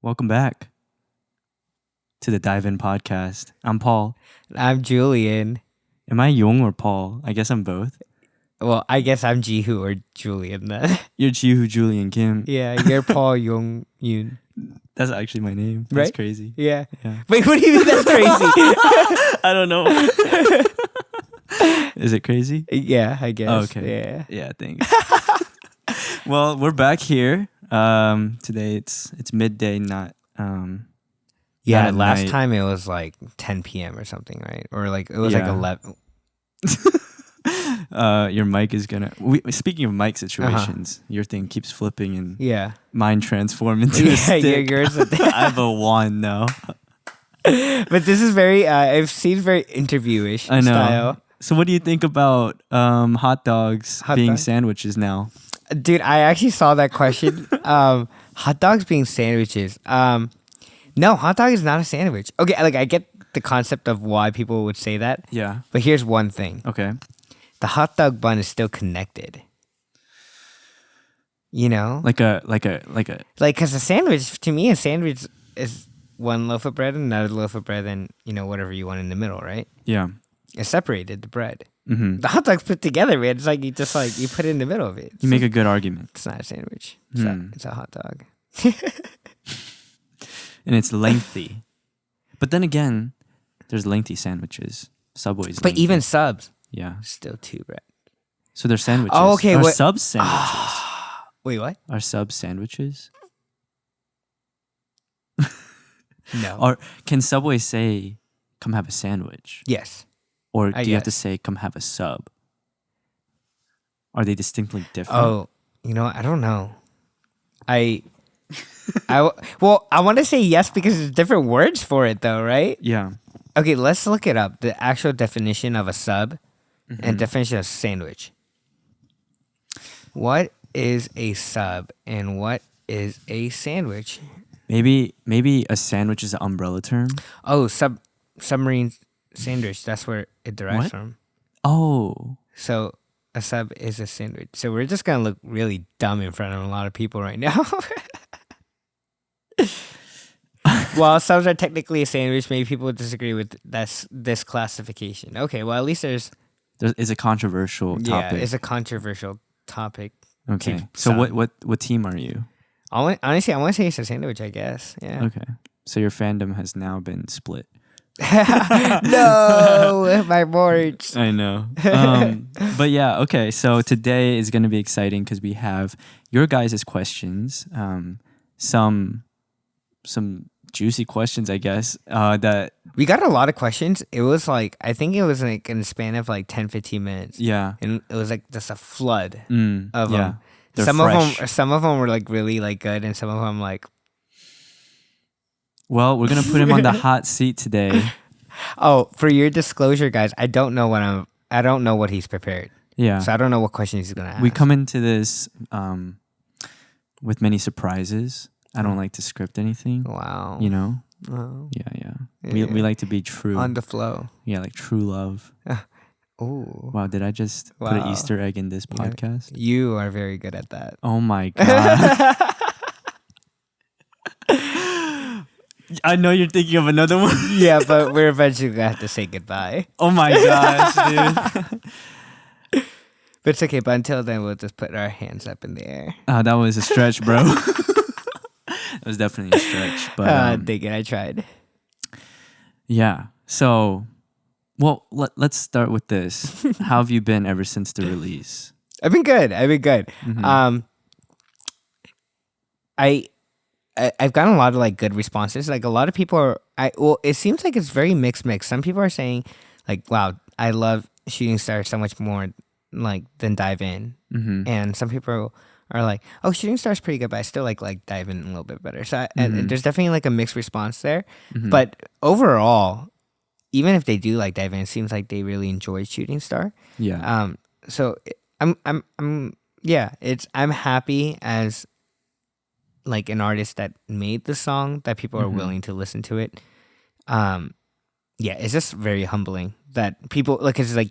Welcome back to the Dive In podcast. I'm Paul. I'm Julian. Am I Yong or Paul? I guess I'm both. Well, I guess I'm Jihu or Julian then. You're Jihu, Julian, Kim. Yeah, you're Paul Yong Yoon. That's actually my name. That's Right? crazy. Yeah. Yeah. Wait, what do you mean that's crazy? I don't know. Is it crazy? Yeah, I guess. Oh, okay. Yeah. Yeah, thanks. Well, we're back here. Today it's midday, not Yeah, at last night. time it was like 10 p.m. or something, right? Or like it was like Yeah. 11. Your mic is gonna. Speaking of mic situations, your thing keeps flipping and Yeah. mine transform into a Yeah, stick. yours. I have a wand now. But this is very, it seems very interviewish I know. style. So, what do you think about hot dogs Hot being dog? sandwiches now? Dude, I actually saw that question. Hot dogs being sandwiches. No, hot dog is not a sandwich. Okay, like I get the concept of why people would say that, Yeah. but here's one thing: Okay. the hot dog bun is still connected. You know, Like a. because a sandwich to me, a sandwich is one loaf of bread and another loaf of bread, and whatever you want in the middle, right? Yeah. It's separated the bread. Mm-hmm. The hot dog's put together, man. It's like you put it in the middle of it. You make a good argument, It's not a sandwich. It's a hot dog. and it's lengthy. But then again, there's lengthy sandwiches. Subway's. But lengthy. even subs, Yeah. still two bread. So they're sandwiches. Oh, okay, Are what- subs sandwiches? Wait, what? Are subs sandwiches? No. Or can Subway say, "Come have a sandwich"? Yes. Or I do you have to guess. say, "Come have a sub"? Are they distinctly different? Oh, I don't know. Well, I want to say yes because there's different words for it, though, right? Yeah. Okay, let's look it up. The actual definition of a sub Mm-hmm. and definition of sandwich. What is a sub and what is a sandwich? Maybe a sandwich is an umbrella term. Oh, submarine sandwich. That's where it derives What? from. Oh. So a sub is a sandwich. So we're just gonna look really dumb in front of a lot of people right now. While subs are technically a sandwich, maybe people would disagree with this classification. Okay, well at least There is a controversial topic. it's a controversial topic. Okay. team So sub. what team are you? Honestly, I want to say it's a sandwich. I guess. Yeah. Okay. So your fandom has now been split. No, my boards. I know. But yeah, okay. So today is going to be exciting because we have your guys' questions. Some juicy questions, I guess. That We got a lot of questions. It was like I think it was like in the span of like 10, 15 minutes. yeah. And it was like just a flood of yeah. them. They're Some fresh. of them were like really like good, and some of them like, Well, we're gonna put him on the hot seat today. oh, for your disclosure, guys, I don't know what he's prepared, Yeah. so I don't know what questions he's gonna ask. We come into this with many surprises. I don't like to script anything. Wow, You know? Oh. Yeah. Yeah. We like to be true. on the flow. Yeah, like true love. Oh, Wow, did I just put an Wow. Easter egg in this podcast? you are very good at that. Oh my god. I know you're thinking of another one. Yeah, but we're eventually gonna have to say goodbye. Oh my gosh, dude. But it's okay. But until then, we'll just put our hands up in the air. That was a stretch, bro. It was definitely a stretch. But Dang it, I tried. yeah. So, well, let's start with this. How have you been ever since the release? I've been good. Mhm. I've gotten a lot of like good responses. Like a lot of people are. It seems like it's very mixed. Some people are saying like, "Wow, I love Shooting Star so much more like than Dive In," and some people are like, "Oh, Shooting Star's pretty good, but I still like Dive In a little bit better." So and there's definitely like a mixed response there. But overall, even if they do like Dive In, it seems like they really enjoy Shooting Star. Yeah. So I'm happy as like an artist that made the song that people are willing to listen to it. Yeah, it's just very humbling that people like. It's like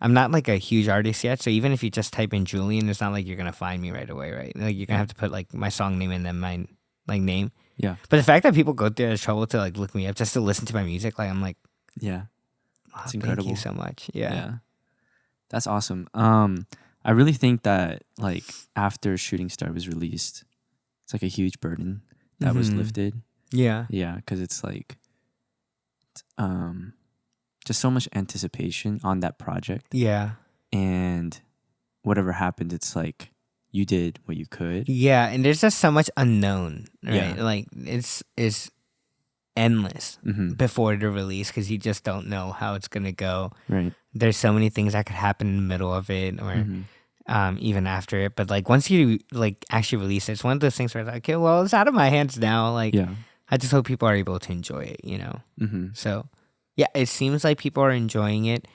I'm not like a huge artist yet, so even if you just type in Julian, it's not like you're gonna find me right away, right? Like you're gonna have to put like my song name and then my like name. Yeah. But the fact that people go through the trouble to like look me up just to listen to my music, like I'm like, Yeah. oh, It's thank incredible. you so much. Yeah. That's awesome. I really think that like after Shooting Star was released, it's like a huge burden that was lifted. Yeah. Yeah, because it's like just so much anticipation on that project, Yeah. and whatever happened, it's like you did what you could. Yeah, and there's just so much unknown, right? Yeah. Like it's endless Mm-hmm. before the release because you just don't know how it's gonna go. Right. There's so many things that could happen in the middle of it, or Mm-hmm. even after it. But like once you like actually release it, it's one of those things where it's like, okay, well, it's out of my hands now. Like, Yeah. I just hope people are able to enjoy it, you know. Mm-hmm. So, yeah, it seems like people are enjoying it.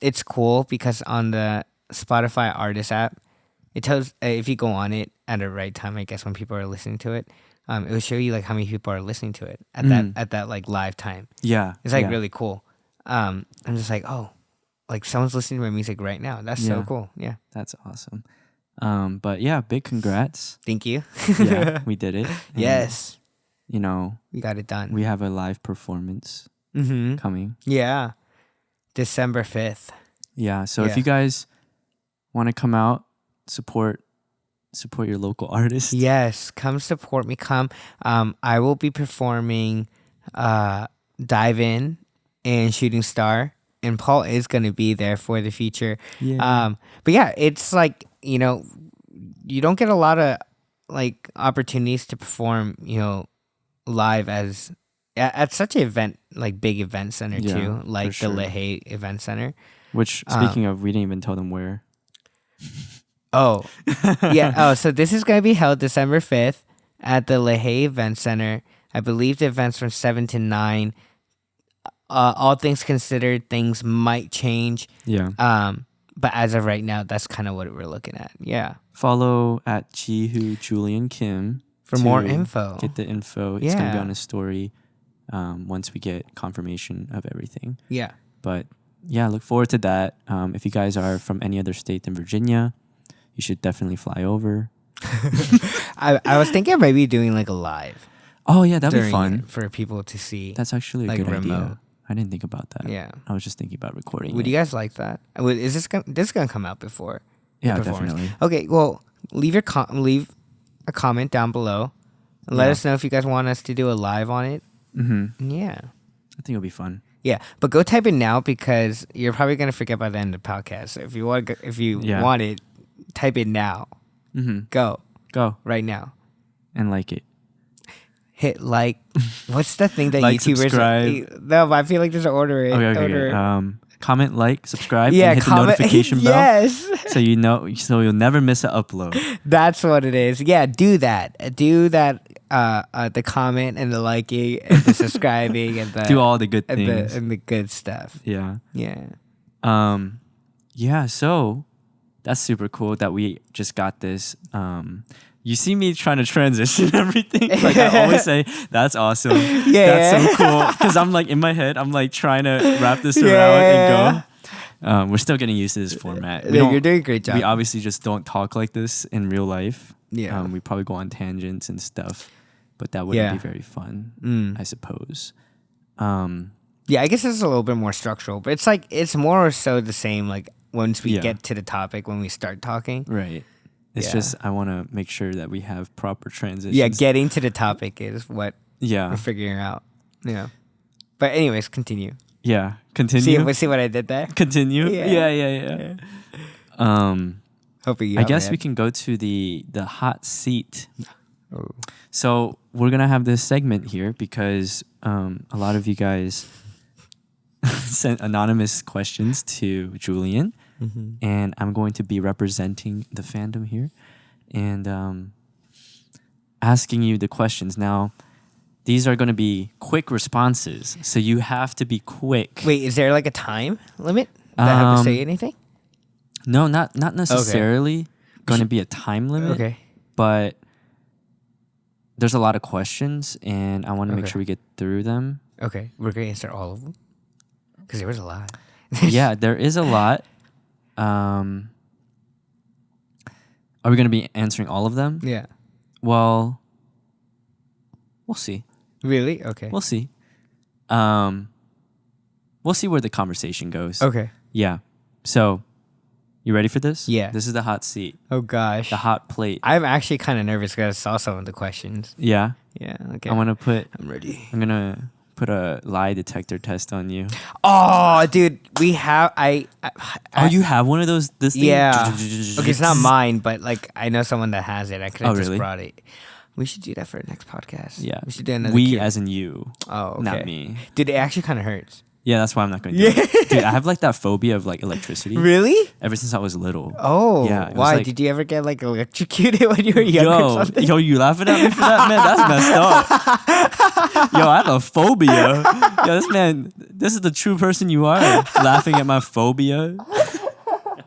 It's cool because on the Spotify artist app, it tells if you go on it at the right time, I guess when people are listening to it, it will show you like how many people are listening to it at that like live time. Yeah. It's like yeah. really cool. I'm just like, oh, like someone's listening to my music right now. That's so Yeah. cool. Yeah. That's awesome. But yeah, big congrats. Thank you. Yeah, we did it. And, Yes. you know, We got it done. we have a live performance coming. Yeah. December 5th. Yeah. So if Yeah. you guys want to come out, support your local artist. Yes. Come support me. Come. I will be performing Dive In and Shooting Star. And Paul is going to be there for the feature. Yeah. But yeah, it's like, you know, you don't get a lot of like opportunities to perform, you know, live as at such an event, like big event center Yeah, too, like for sure. the Lehigh Event Center. Which, speaking of, we didn't even tell them where. Oh, yeah. Oh, so this is going to be held December 5th at the Lehigh Event Center. I believe the event's from 7 to 9. All things considered, things might change. Yeah. But as of right now, that's kind of what we're looking at. Yeah. Follow at Jihu Julian Kim For more info. Get the info. It's gonna be Yeah. on his story once we get confirmation of everything. Yeah. But yeah, look forward to that. If you guys are from any other state than Virginia, you should definitely fly over. I was thinking of maybe doing like a live. Oh yeah, that'd be during fun. it for people to see. That's actually a like good idea. remote. I didn't think about that. Yeah. I was just thinking about recording. Would it. you guys like that? Is this gonna come out before? the Yeah, performance? definitely. Okay, well, leave a comment down below. And let Yeah. us know if you guys want us to do a live on it. Mm-hmm. Yeah. I think it'll be fun. Yeah, but go type it now because you're probably gonna forget by the end of the podcast. So if you want Yeah. want it, type it now. Mm-hmm. Go Go right now. and like it. Hit like. What's the thing that Like, YouTubers? subscribe. No, but I feel like there's an order. Okay. Comment, like, subscribe, Yeah, and hit comment. the notification bell. Yes. So you'll never miss an upload. That's what it is. Yeah, do that. Do that. The comment and the liking and the subscribing and the Do all the good and things. the good stuff. Yeah. Yeah. Yeah, so that's super cool that we just got this. You see me trying to transition everything. Like I always say, that's awesome. That's so cool. Because I'm like in my head, I'm like trying to wrap this around and go. We're still getting used to this format. You're doing a great job. We obviously just don't talk like this in real life. Yeah. We probably go on tangents and stuff, but that wouldn't be very fun, I suppose. Yeah, I guess it's a little bit more structural, but it's more or so the same. Like once we get to the topic, when we start talking, Right. It's just I want to make sure that we have proper transitions. yeah, getting to the topic is what Yeah. we're figuring out. Yeah. But anyways, continue. Yeah. Continue. See what I did there? Continue. Yeah. Yeah. Hopefully, you I guess we can go to the hot seat. Oh. So we're gonna have this segment here because a lot of you guys sent anonymous questions to Julian, and I'm going to be representing the fandom here and asking you the questions. Now, these are going to be quick responses, so you have to be quick. Wait, is there like a time limit that I have to say anything? No, not necessarily going to be a time limit. Okay. But there's a lot of questions, and I want to make Okay. sure we get through them. Okay, we're gonna answer all of them because there was a lot. Yeah, there is a lot. Are we going to be answering all of them? Yeah. Well, We'll see. Really? Okay. We'll see. We'll see where the conversation goes. Okay. Yeah. So, you ready for this? Yeah. This is the hot seat, Oh gosh. the hot plate. I'm actually kind of nervous because I saw some of the questions. Yeah. Yeah. Okay. I'm gonna put a lie detector test on you. Oh, dude, we have Oh, you have one of those? This thing? Yeah. Okay, it's not mine, but like I know someone that has it. I could have just really? brought it. We should do that for the next podcast. Yeah. We should do another. We Q. as in you. Oh, okay. Not me. Dude, it actually kind of hurts. Yeah, that's why I'm not gonna do it. Dude, I have like that phobia of like electricity. Really? Ever since I was little. Oh, Yeah, it was why? like- Did you ever get like electrocuted when you were younger? or something? Yo, you laughing at me for that, man? That's messed up. Yo, I have a phobia. Yo, this is the true person you are. Laughing at my phobia.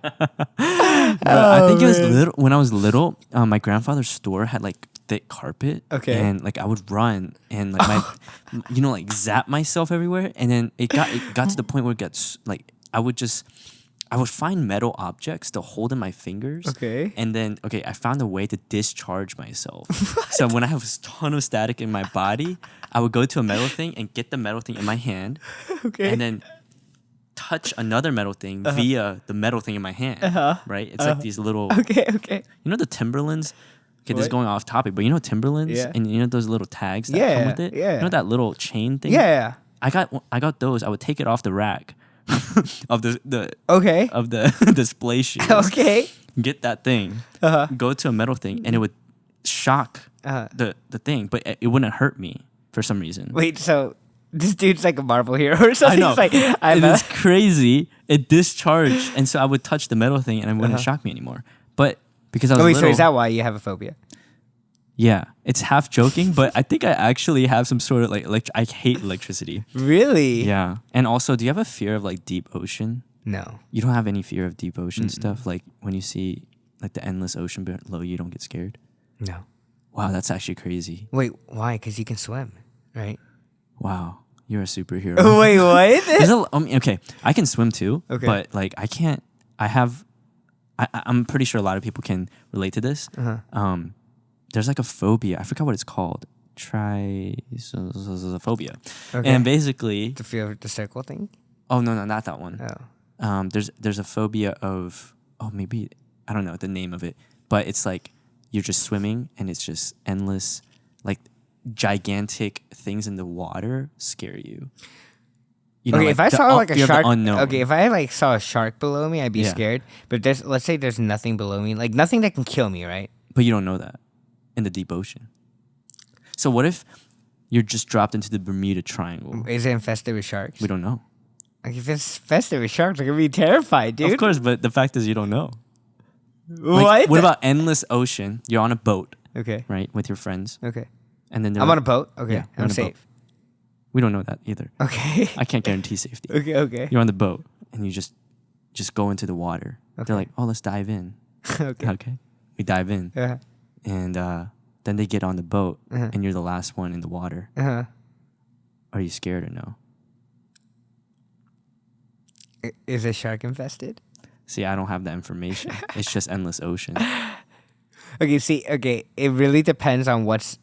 I think it was little when I was little. My grandfather's store had like thick carpet. Okay. And like I would run and like like zap myself everywhere. And then it got to the point where it gets like I would find metal objects to hold in my fingers. Okay. And then I found a way to discharge myself. So when I have a ton of static in my body, I would go to a metal thing and get the metal thing in my hand. Okay. And then touch another metal thing via the metal thing in my hand. Right? It's like these little Okay. you know the Timberlands? Okay, this is What? going off topic, but you know Timberlands? Yeah. And you know those little tags that Yeah, come with it? yeah. You know that little chain thing? Yeah. I got those. I would take it off the rack of the Okay. of the display shoes. Okay. Get that thing. Uh-huh. Go to a metal thing and it would shock the thing, but it wouldn't hurt me for some reason. Wait, so this dude's like a Marvel hero or something? I know. He's like, I'm It's crazy. It discharged, and so I would touch the metal thing, and it wouldn't shock me anymore. But because I was wait, little, so is that why you have a phobia? yeah, it's half joking, but I think I actually have some sort of like I hate electricity. Really? Yeah, and also, do you have a fear of like deep ocean? No. You don't have any fear of deep ocean stuff, like when you see like the endless ocean below, you don't get scared. No. Wow, that's actually crazy. Wait, why? Because you can swim, right? Wow, you're a superhero. Wait, what? Okay, I can swim too, Okay. but like I can't. I'm pretty sure a lot of people can relate to this. There's like a phobia. I forgot what it's called. Trypophobia. Okay. And basically, To feel the circle thing? oh no, not that one. Oh. There's a phobia of maybe I don't know the name of it, but it's like you're just swimming and it's just endless, like gigantic things in the water scare you. You know, Okay, like if I the saw like a fear of the shark, unknown. okay, if I like saw a shark below me, I'd be Yeah. scared. But let's say there's nothing below me, like nothing that can kill me, right? But you don't know that in the deep ocean. So what if you're just dropped into the Bermuda Triangle? Is it infested with sharks? We don't know. Like if it's infested with sharks, I'm gonna be terrified, dude. Of course, but the fact is you don't know. What? Like, what about endless ocean? You're on a boat, Okay. right, with your friends, Okay. and then I'm on a boat. Okay. Yeah, you're I'm on a boat. safe. We don't know that either. Okay. I can't guarantee safety. Okay. Okay. You're on the boat and you just go into the water. Okay. They're like, "Oh, let's dive in." Okay. Okay, we dive in, and then they get on the boat, and you're the last one in the water. Are you scared or no? Is a shark infested? See, I don't have that information. It's just endless ocean. Okay. See. Okay. It really depends on what's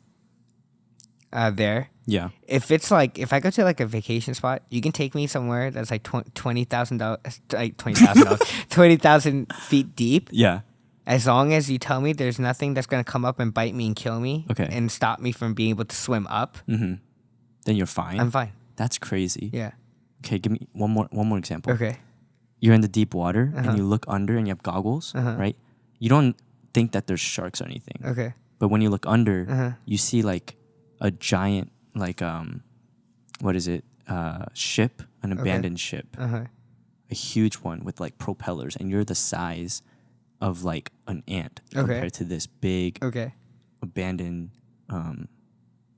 there. Yeah. If it's like if I go to like a vacation spot, you can take me somewhere that's like $20,000, like $20,000, 20,000 feet deep. Yeah. As long as you tell me there's nothing that's gonna come up and bite me and kill me, Okay. and stop me from being able to swim up, Then you're fine. I'm fine. That's crazy. Yeah. Okay, give me one more example. Okay. You're in the deep water and you look under and you have goggles, right? You don't think that there's sharks or anything. Okay. But when you look under, you see like a giant what is it? Ship, an abandoned ship. A huge one with like propellers, and you're the size of like an ant compared to this big Okay. abandoned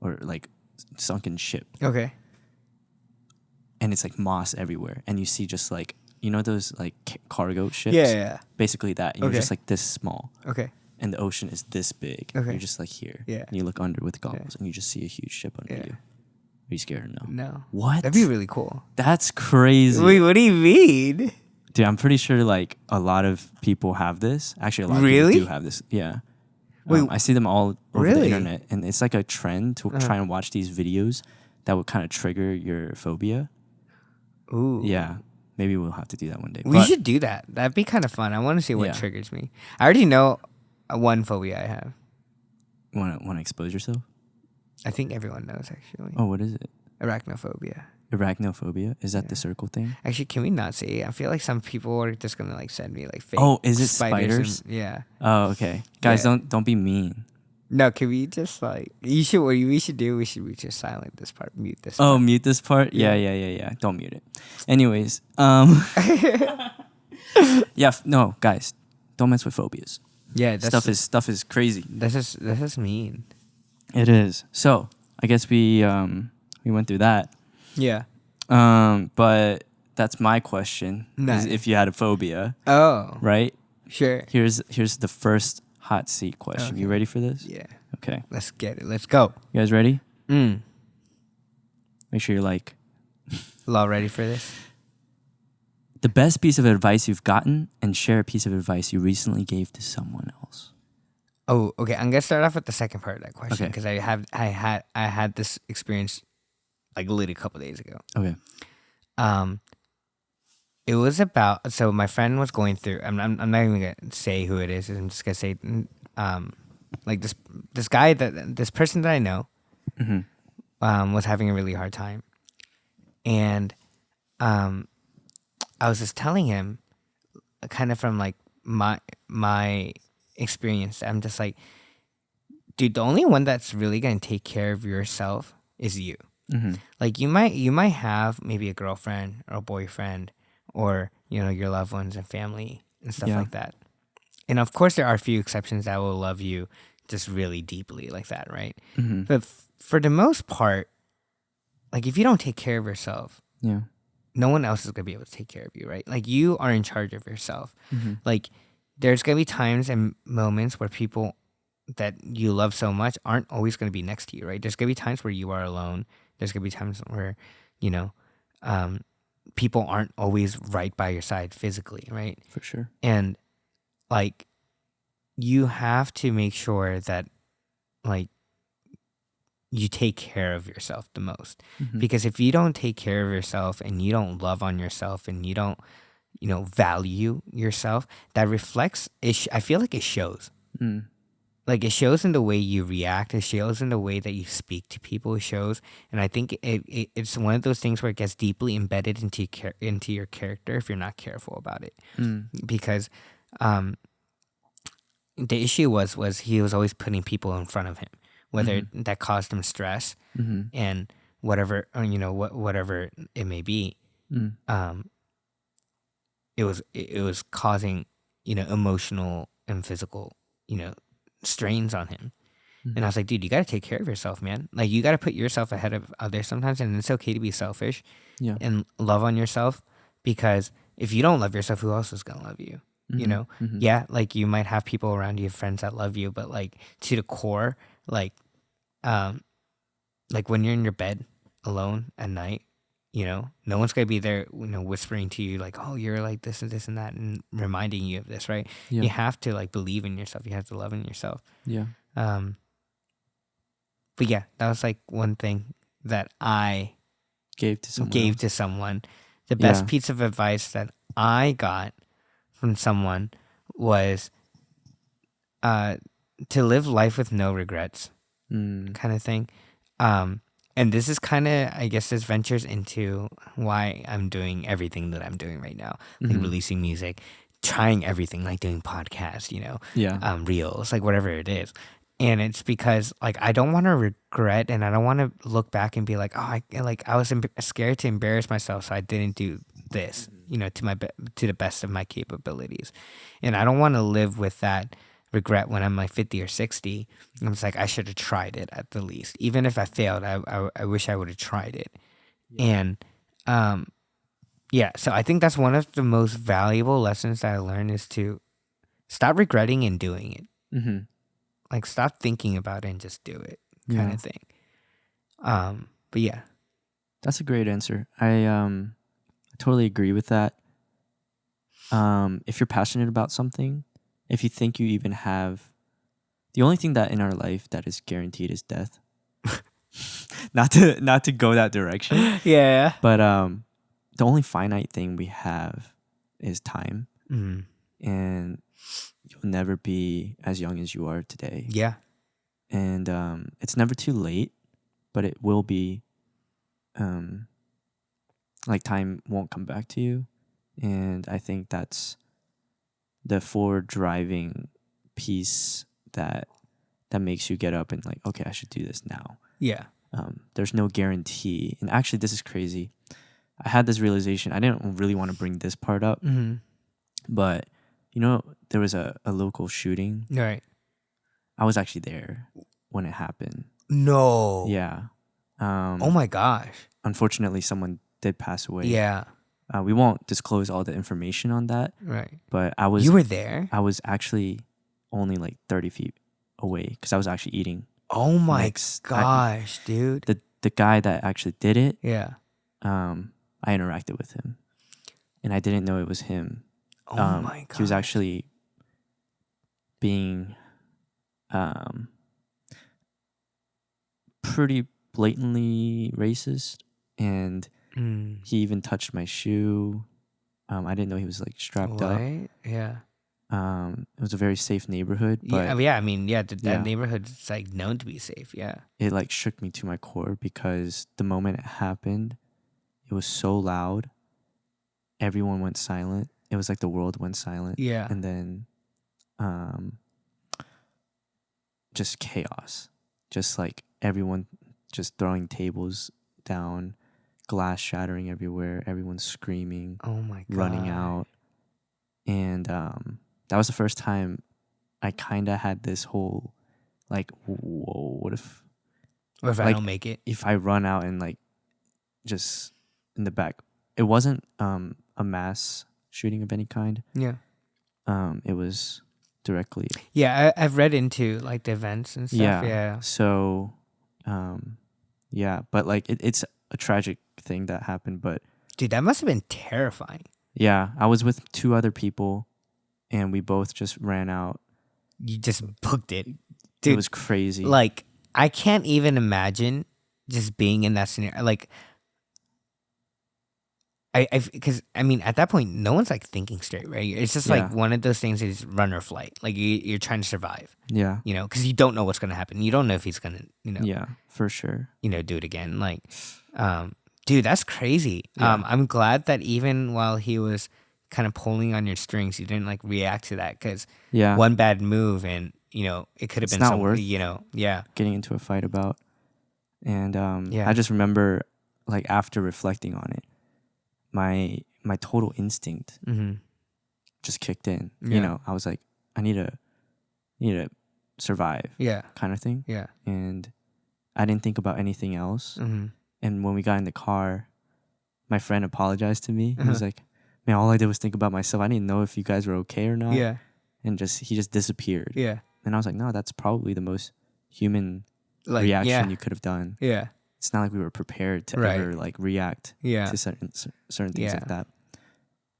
or like sunken ship. Okay. And it's like moss everywhere, and you see just like those like cargo ships. Yeah. Basically that, and Okay. you're just like this small, Okay. and the ocean is this big. Okay. You're just like here. Yeah. And you look under with goggles, and you just see a huge ship under Yeah. you. Are you scared or no? No. What? That'd be really cool. That's crazy. Wait, what do you mean? Dude, I'm pretty sure like a lot of people have this. Actually, a lot of Really? people do have this. Yeah. Wait, I see them all over the really? internet, and it's like a trend to try and watch these videos that would kind of trigger your phobia. Ooh. Yeah, maybe we'll have to do that one day. We But should do that. That'd be kind of fun. I want to see what Yeah. triggers me. I already know one phobia I have. want to expose yourself? I think everyone knows, actually. Oh, what is it? Arachnophobia. Arachnophobia? Is that Yeah. the circle thing? Actually, can we not say it? I feel like some people are just gonna like send me like fake. Oh, is it spiders? spiders? Yeah. Oh, okay. Guys, Yeah. don't be mean. No, can we just like you should? What we should do? We just silent this part, mute this. Oh, part. mute this part? Yeah. Yeah. Don't mute it. Anyways, no, guys, don't mess with phobias. Yeah, that's, Stuff is crazy. this is mean. It is. So, I guess we went through that. Yeah. But that's my question. Is Nice. if you had a phobia, Oh, right? sure. Here's the first hot seat question. You Okay. ready for this? Yeah. Okay. Let's get it. Let's go. You guys ready? Mm. Make sure you're like Law ready for this? the best piece of advice you've gotten, and share a piece of advice you recently gave to someone else. Oh, okay. I'm gonna start off with the second part of that question Okay. because I had this experience like literally a couple days ago. Okay. It was about my friend was going through. I'm not even gonna say who it is. I'm just gonna say like this guy this person that I know was having a really hard time, and I was just telling him kind of from like my experience. I'm just like, dude, the only one that's really gonna take care of yourself is you. Like you might have maybe a girlfriend or a boyfriend or your loved ones and family and stuff Yeah. like that. And of course there are a few exceptions that will love you just really deeply like that, right? But for the most part, like if you don't take care of yourself, Yeah. no one else is going to be able to take care of you, right? Like you are in charge of yourself. Like there's going to be times and moments where people that you love so much aren't always going to be next to you, right? There's going to be times where you are alone. There's going to be times where, people aren't always right by your side physically, right? For sure. And like you have to make sure that like you take care of yourself the most. Because if you don't take care of yourself and you don't love on yourself and you don't, value yourself, that reflects I feel like it shows. Like it shows in the way you react. It shows in the way that you speak to people. It shows, and I think it's one of those things where it gets deeply embedded into your character if you're not careful about it. Because the issue was he was always putting people in front of him, whether that caused him stress and whatever whatever it may be. It was causing emotional and physical strains on him. And I was like, dude, you got to take care of yourself, man. Like you got to put yourself ahead of others sometimes, and it's okay to be selfish and love on yourself, because if you don't love yourself, who else is gonna love you? Yeah, like you might have people around you, friends that love you, but like to the core, like when you're in your bed alone at night, no one's gonna be there, whispering to you like, oh, you're like this and this and that, and reminding you of this, right? Yeah. You have to like believe in yourself. You have to love in yourself. Yeah. But yeah, that was like one thing that I Gave to someone. gave else. to someone. The best Yeah. piece of advice that I got from someone was to live life with no regrets, kind of thing. And this is kind of, I guess, this ventures into why I'm doing everything that I'm doing right now, like releasing music, trying everything, like doing podcasts, Yeah. reels, like whatever it is. And it's because like I don't want to regret, and I don't want to look back and be like, oh, I was scared to embarrass myself, so I didn't do this, to the best of my capabilities. And I don't want to live with that regret when I'm like 50 or 60. I'm just like, I should have tried it at the least. Even if I failed, I wish I would have tried it. And so I think that's one of the most valuable lessons that I learned, is to stop regretting and doing it. Like stop thinking about it and just do it, kind of thing. But yeah, That's a great answer. I totally agree with that. If you're passionate about something, if you think you even have the only thing that in our life that is guaranteed is death. Not to go that direction. Yeah. But the only finite thing we have is time. Mm. And you'll never be as young as you are today. Yeah. And it's never too late, but it will be like time won't come back to you. And I think that's the forward driving piece that makes you get up and like, okay, I should do this now. Yeah. There's no guarantee. And actually, this is crazy. I had this realization. I didn't really want to bring this part up, Mm-hmm. but you know, there was a local shooting. Right. I was actually there when it happened. No. Yeah. Oh my gosh. Unfortunately, someone did pass away. Yeah. We won't disclose all the information on that, Right. but I was. You were there? I was actually only like 30 feet away because I was actually eating. Oh my next- gosh, dude. The guy that actually did it, Yeah. I interacted with him, and I didn't know it was him. Oh my god. He was actually being pretty blatantly racist, and he even touched my shoe. I didn't know he was like strapped up. Yeah. It was a very safe neighborhood, but Yeah. I mean, yeah, that Yeah. neighborhood's like known to be safe. Yeah. it like shook me to my core because the moment it happened, it was so loud. Everyone went silent. It was like the world went silent. Yeah. And then just chaos. Just like everyone just throwing tables down, glass shattering everywhere, everyone screaming, Oh my god. running out. And that was the first time I kind of had this whole like, whoa, what if I like, don't make it? if I run out and like just in the back? It wasn't a mass shooting of any kind. Yeah. It was directly. Yeah, I've read into like the events and stuff. Yeah. So, yeah, but like it's a tragic thing that happened. But Dude, that must have been terrifying. yeah, I was with two other people, and we both just ran out. You just booked it. Dude, It was crazy. like, I can't even imagine just being in that scenario. Like, because I mean, at that point, no one's like thinking straight, right? It's just like Yeah. one of those things is run or flight. Like you're trying to survive, Yeah, you know, because you don't know what's gonna happen. You don't know if he's gonna, yeah, for sure. do it again. Like, dude, that's crazy. Yeah. I'm glad that even while he was kind of pulling on your strings, you didn't like react to that because Yeah, one bad move and it could have It's been not something, worth yeah, getting into a fight about. And Yeah. I just remember, like after reflecting on it, my total instinct mm-hmm. just kicked in. Yeah. You know, I was like, I need to survive, yeah, kind of thing. yeah, And I didn't think about anything else. mm-hmm. And when we got in the car, my friend apologized to me. He was Uh-huh. like, "Man, all I did was think about myself. I didn't know if you guys were okay or not." yeah, And he just disappeared. yeah, And I was like, "No, that's probably the most human like reaction yeah, you could have done. yeah, It's not like we were prepared to Right. ever like react yeah, to certain things Yeah. like that."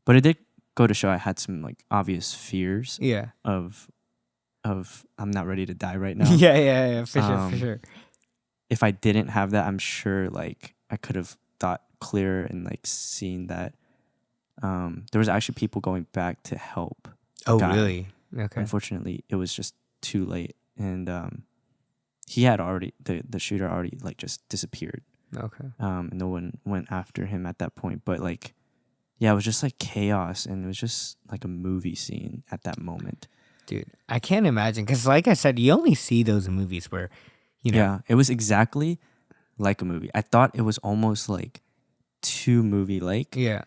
But it did go to show I had some like obvious fears yeah, of I'm not ready to die right now. yeah, for sure, for Um, sure. If I didn't have that, I'm sure like I could have thought clearer and like seen that there was actually people going back to help. Oh, guy. really? Okay. Unfortunately, it was just too late, and he had already the shooter already like just disappeared. Okay. No one went after him at that point, but like, yeah, it was just like chaos, and it was just like a movie scene at that moment. Dude, I can't imagine because, like I said, you only see those in movies where, Yeah, it was exactly like a movie. I thought it was almost like too movie like, yeah,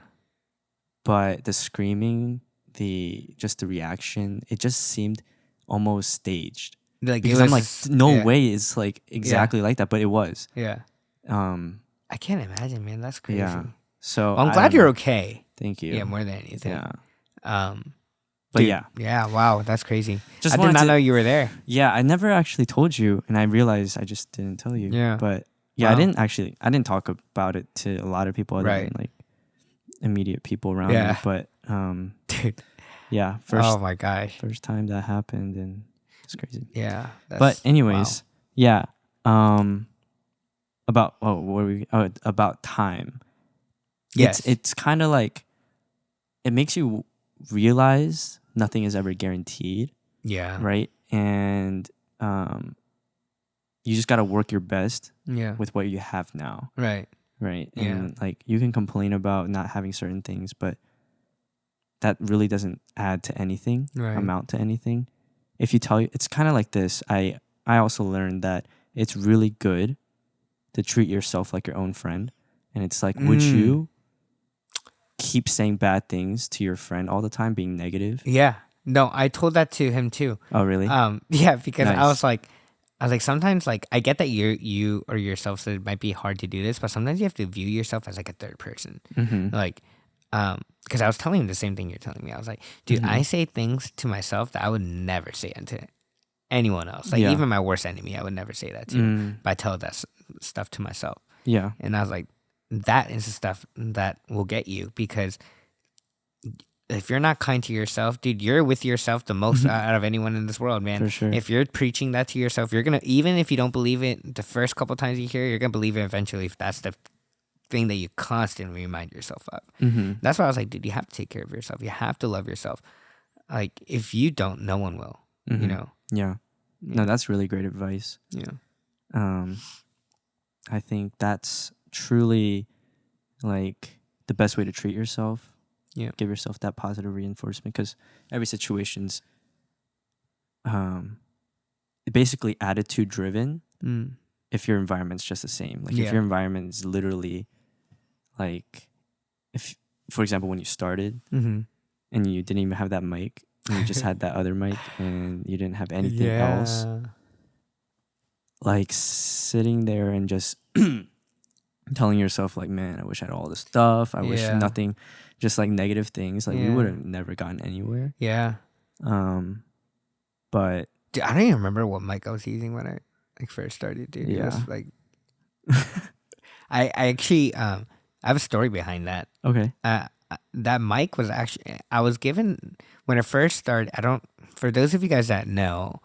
but the screaming, the reaction, it just seemed almost staged. like Because it I'm was like, just- no yeah, way it's like exactly like that, but it was. Yeah, I can't imagine, man. That's crazy. Yeah. So Well, I'm I glad don't you're know. okay. Thank you. Yeah, more than anything. Yeah. But Dude, yeah, yeah. Wow, that's crazy. just I did wanted not to- know you were there. Yeah, I never actually told you, and I realized I just didn't tell you. Yeah. But yeah, Wow. I didn't talk about it to a lot of people other Right. than like immediate people around Yeah. me. But Dude. yeah, Oh my gosh. first time that happened, and It's crazy. Yeah. But anyways, yeah. About about time. Yes. It's kind of like it makes you realize nothing is ever guaranteed, Yeah. right? And you just got to work your best Yeah. with what you have now, Right. right? Yeah. And like you can complain about not having certain things, but that really doesn't add to anything, Right. amount to anything. If you tell you, it's kind of like this. I also learned that it's really good to treat yourself like your own friend. And it's like, would you keep saying bad things to your friend all the time, being negative? Yeah. No, I told that to him too. Oh, really? Yeah, because Nice. I was like, sometimes like I get that you or yourself, so it might be hard to do this, but sometimes you have to view yourself as like a third person. Mm-hmm. Like, because I was telling him the same thing you're telling me. I was like, dude, I say things to myself that I would never say unto anyone else. Like even my worst enemy, I would never say that to. But I tell that stuff to myself. Yeah. And I was like, that is the stuff that will get you, because if you're not kind to yourself, dude, you're with yourself the most out of anyone in this world, man. For sure. If you're preaching that to yourself, you're gonna, even if you don't believe it the first couple times you hear it, you're gonna believe it eventually, if that's the thing that you constantly remind yourself of. Mm-hmm. That's why I was like, dude, you have to take care of yourself. You have to love yourself. Like if you don't, no one will. Mm-hmm. You know. Yeah. No, that's really great advice. Yeah. I think that's truly like the best way to treat yourself. Yeah. Give yourself that positive reinforcement, because every situation's basically attitude driven. If your environment's just the same, like if your environment is literally like, if for example when you started and you didn't even have that mic and you just had that other mic and you didn't have anything else, like sitting there and just telling yourself like, man, I wish I had all this stuff, I wish nothing, just like negative things, like we would have never gotten anywhere. But dude, I don't even remember what mic I was using when I like first started, dude. It was like I actually I have a story behind that. Okay. That mic was actually, I was given when I first started. For those of you guys that know,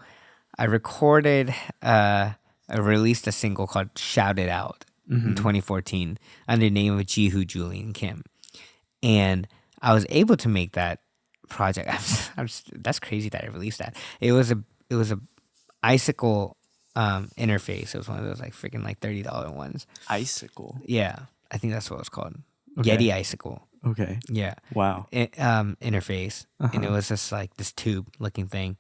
I recorded I released a single called Shout It Out in 2014 under the name of Jihu Julian Kim. And I was able to make that project. That's crazy that I released that. It was a icicle interface. It was one of those like freaking like $30 ones. Icicle. Yeah, I think that's what it was called. Okay. Yeti Icicle. Okay. Yeah. Wow. Interface, and it was just like this tube looking thing.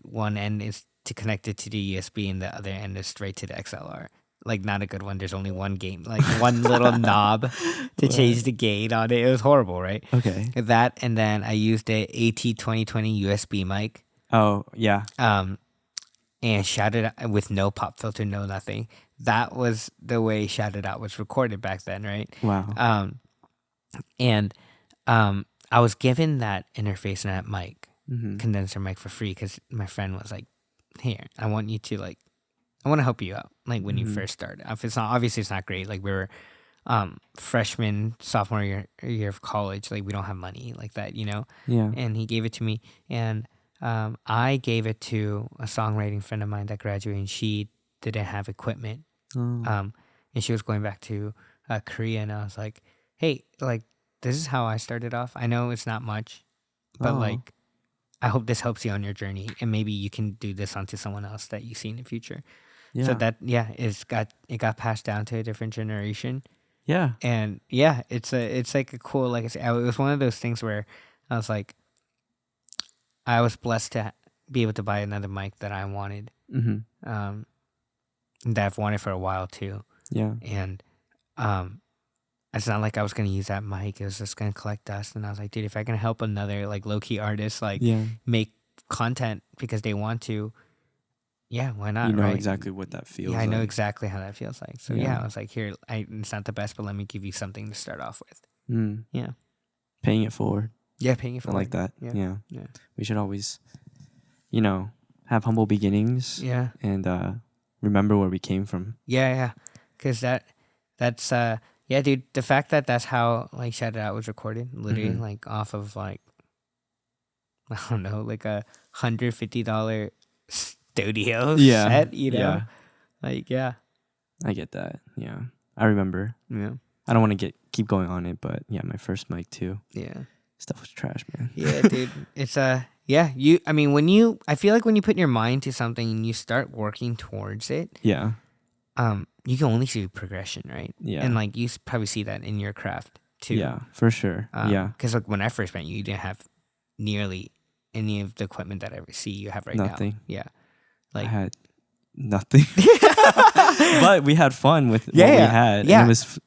One end is to connect it to the USB, and the other end is straight to the XLR. Like not a good one. There's only one game, like one little knob to change the gain on it. It was horrible, right? Okay. That, and then I used a AT2020 USB mic. Oh yeah. And Shout It Out with no pop filter, no nothing. That was the way Shout It Out was recorded back then, right? Wow. And I was given that interface and that mic, condenser mic, for free, because my friend was like, "Here, I want to help you out, like when you first start. If it's not, obviously it's not great. Like we were freshman, sophomore year of college. Like we don't have money like that, you know." Yeah. And he gave it to me, and I gave it to a songwriting friend of mine that graduated, and she didn't have equipment. And she was going back to Korea, and I was like, "Hey, like this is how I started off. I know it's not much, but like I hope this helps you on your journey, and maybe you can do this onto someone else that you see in the future." Yeah. So that it got passed down to a different generation. Yeah. And it's like a cool, like I said, it was one of those things where I was like, I was blessed to be able to buy another mic that I wanted, that I've wanted for a while too. Yeah. And it's not like I was gonna use that mic; it was just gonna collect dust. And I was like, dude, if I can help another like low key artist like make content because they want to, yeah, why not? You know right? exactly what that feels Yeah, I like. know exactly how that feels like. So yeah, I was like, here, it's not the best, but let me give you something to start off with. Yeah. Paying it forward. Yeah, paying it forward. I like that. Yeah. We should always, have humble beginnings. Yeah. And remember where we came from. Yeah. Because that's dude, the fact that that's how like Shout It Out was recorded, literally like off of like, I don't know, like $150 studio Yeah. set, you know? Yeah. Like, yeah. I get that. Yeah. I remember. Yeah. I don't want to keep going on it, but yeah, my first mic too. Yeah. Stuff was trash, man. Yeah, dude. It's yeah, I feel like when you put your mind to something and you start working towards it, Yeah. you can only see progression, right? Yeah. And like you probably see that in your craft too. Yeah, for sure. Yeah. Because like when I first met you, you didn't have nearly any of the equipment that I see you have right Nothing. now. Yeah. I Like had nothing. But we had fun with what we had. Yeah. And it was,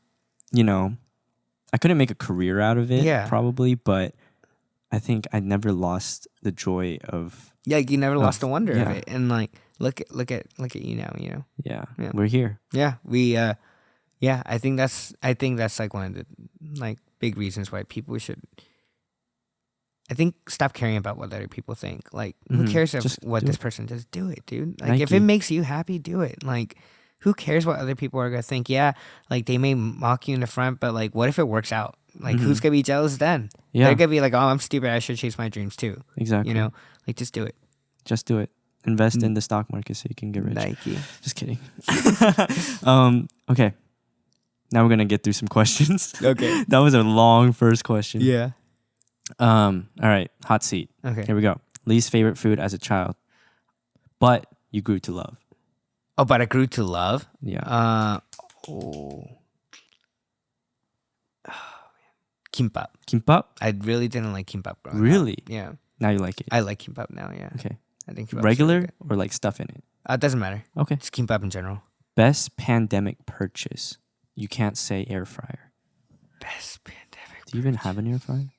I couldn't make a career out of it, Yeah. probably, but I think I never lost the joy of. Yeah, you never lost the wonder of yeah. it. And like look at you now, you know. Yeah. Yeah. We're here. Yeah. We I think that's like one of the like big reasons why people should stop caring about what other people think. Like who cares if Just what do this it. person does? Do it, dude. Like Thank if you. it makes you happy, do it. Like who cares what other people are gonna think? Yeah, like they may mock you in the front, but like what if it works out? Like who's gonna be jealous then? Yeah. They're gonna be like, oh, I'm stupid. I should chase my dreams too. Exactly. You know, like just do it. Just do it. Invest in the stock market so you can get rich. Nike. Just kidding. Okay. Now we're gonna get through some questions. Okay. That was a long first question. Yeah. All right. Hot seat. Okay. Here we go. Least favorite food as a child, but you grew to love. Oh, but I grew to love. Yeah. Kimbap. Kimbap? I really didn't like kimbap growing up. Really? Yeah. Now you like it. I like kimbap now, yeah. Okay. I think kimbap's Regular really good. or like stuff in it? It doesn't matter. Okay. It's kimbap in general. Best pandemic purchase. You can't say air fryer. Best pandemic. Do you even have an air fryer?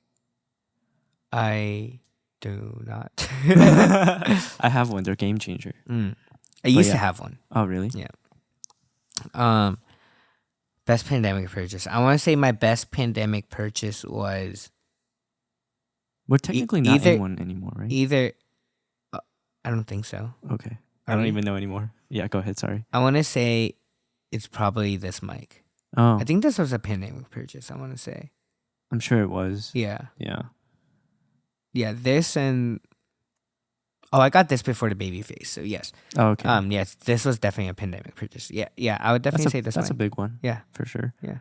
I do not. I have one. They're a game changer. I used yeah. to have one. Oh, really? Yeah. Best pandemic purchase. I want to say my best pandemic purchase was We're technically not either- in one anymore, right? either. I don't think so. Okay. I Are don't we? even know anymore. Yeah, go ahead. Sorry. I want to say it's probably this mic. Oh, I think this was a pandemic purchase. I want to say. I'm sure it was. Yeah. Yeah. Yeah. This and. Oh, I got this before the baby face. So yes. Oh, okay. Yes, this was definitely a pandemic purchase. Yeah. Yeah. I would definitely say this That's a mic. big one. Yeah. For sure. Yeah.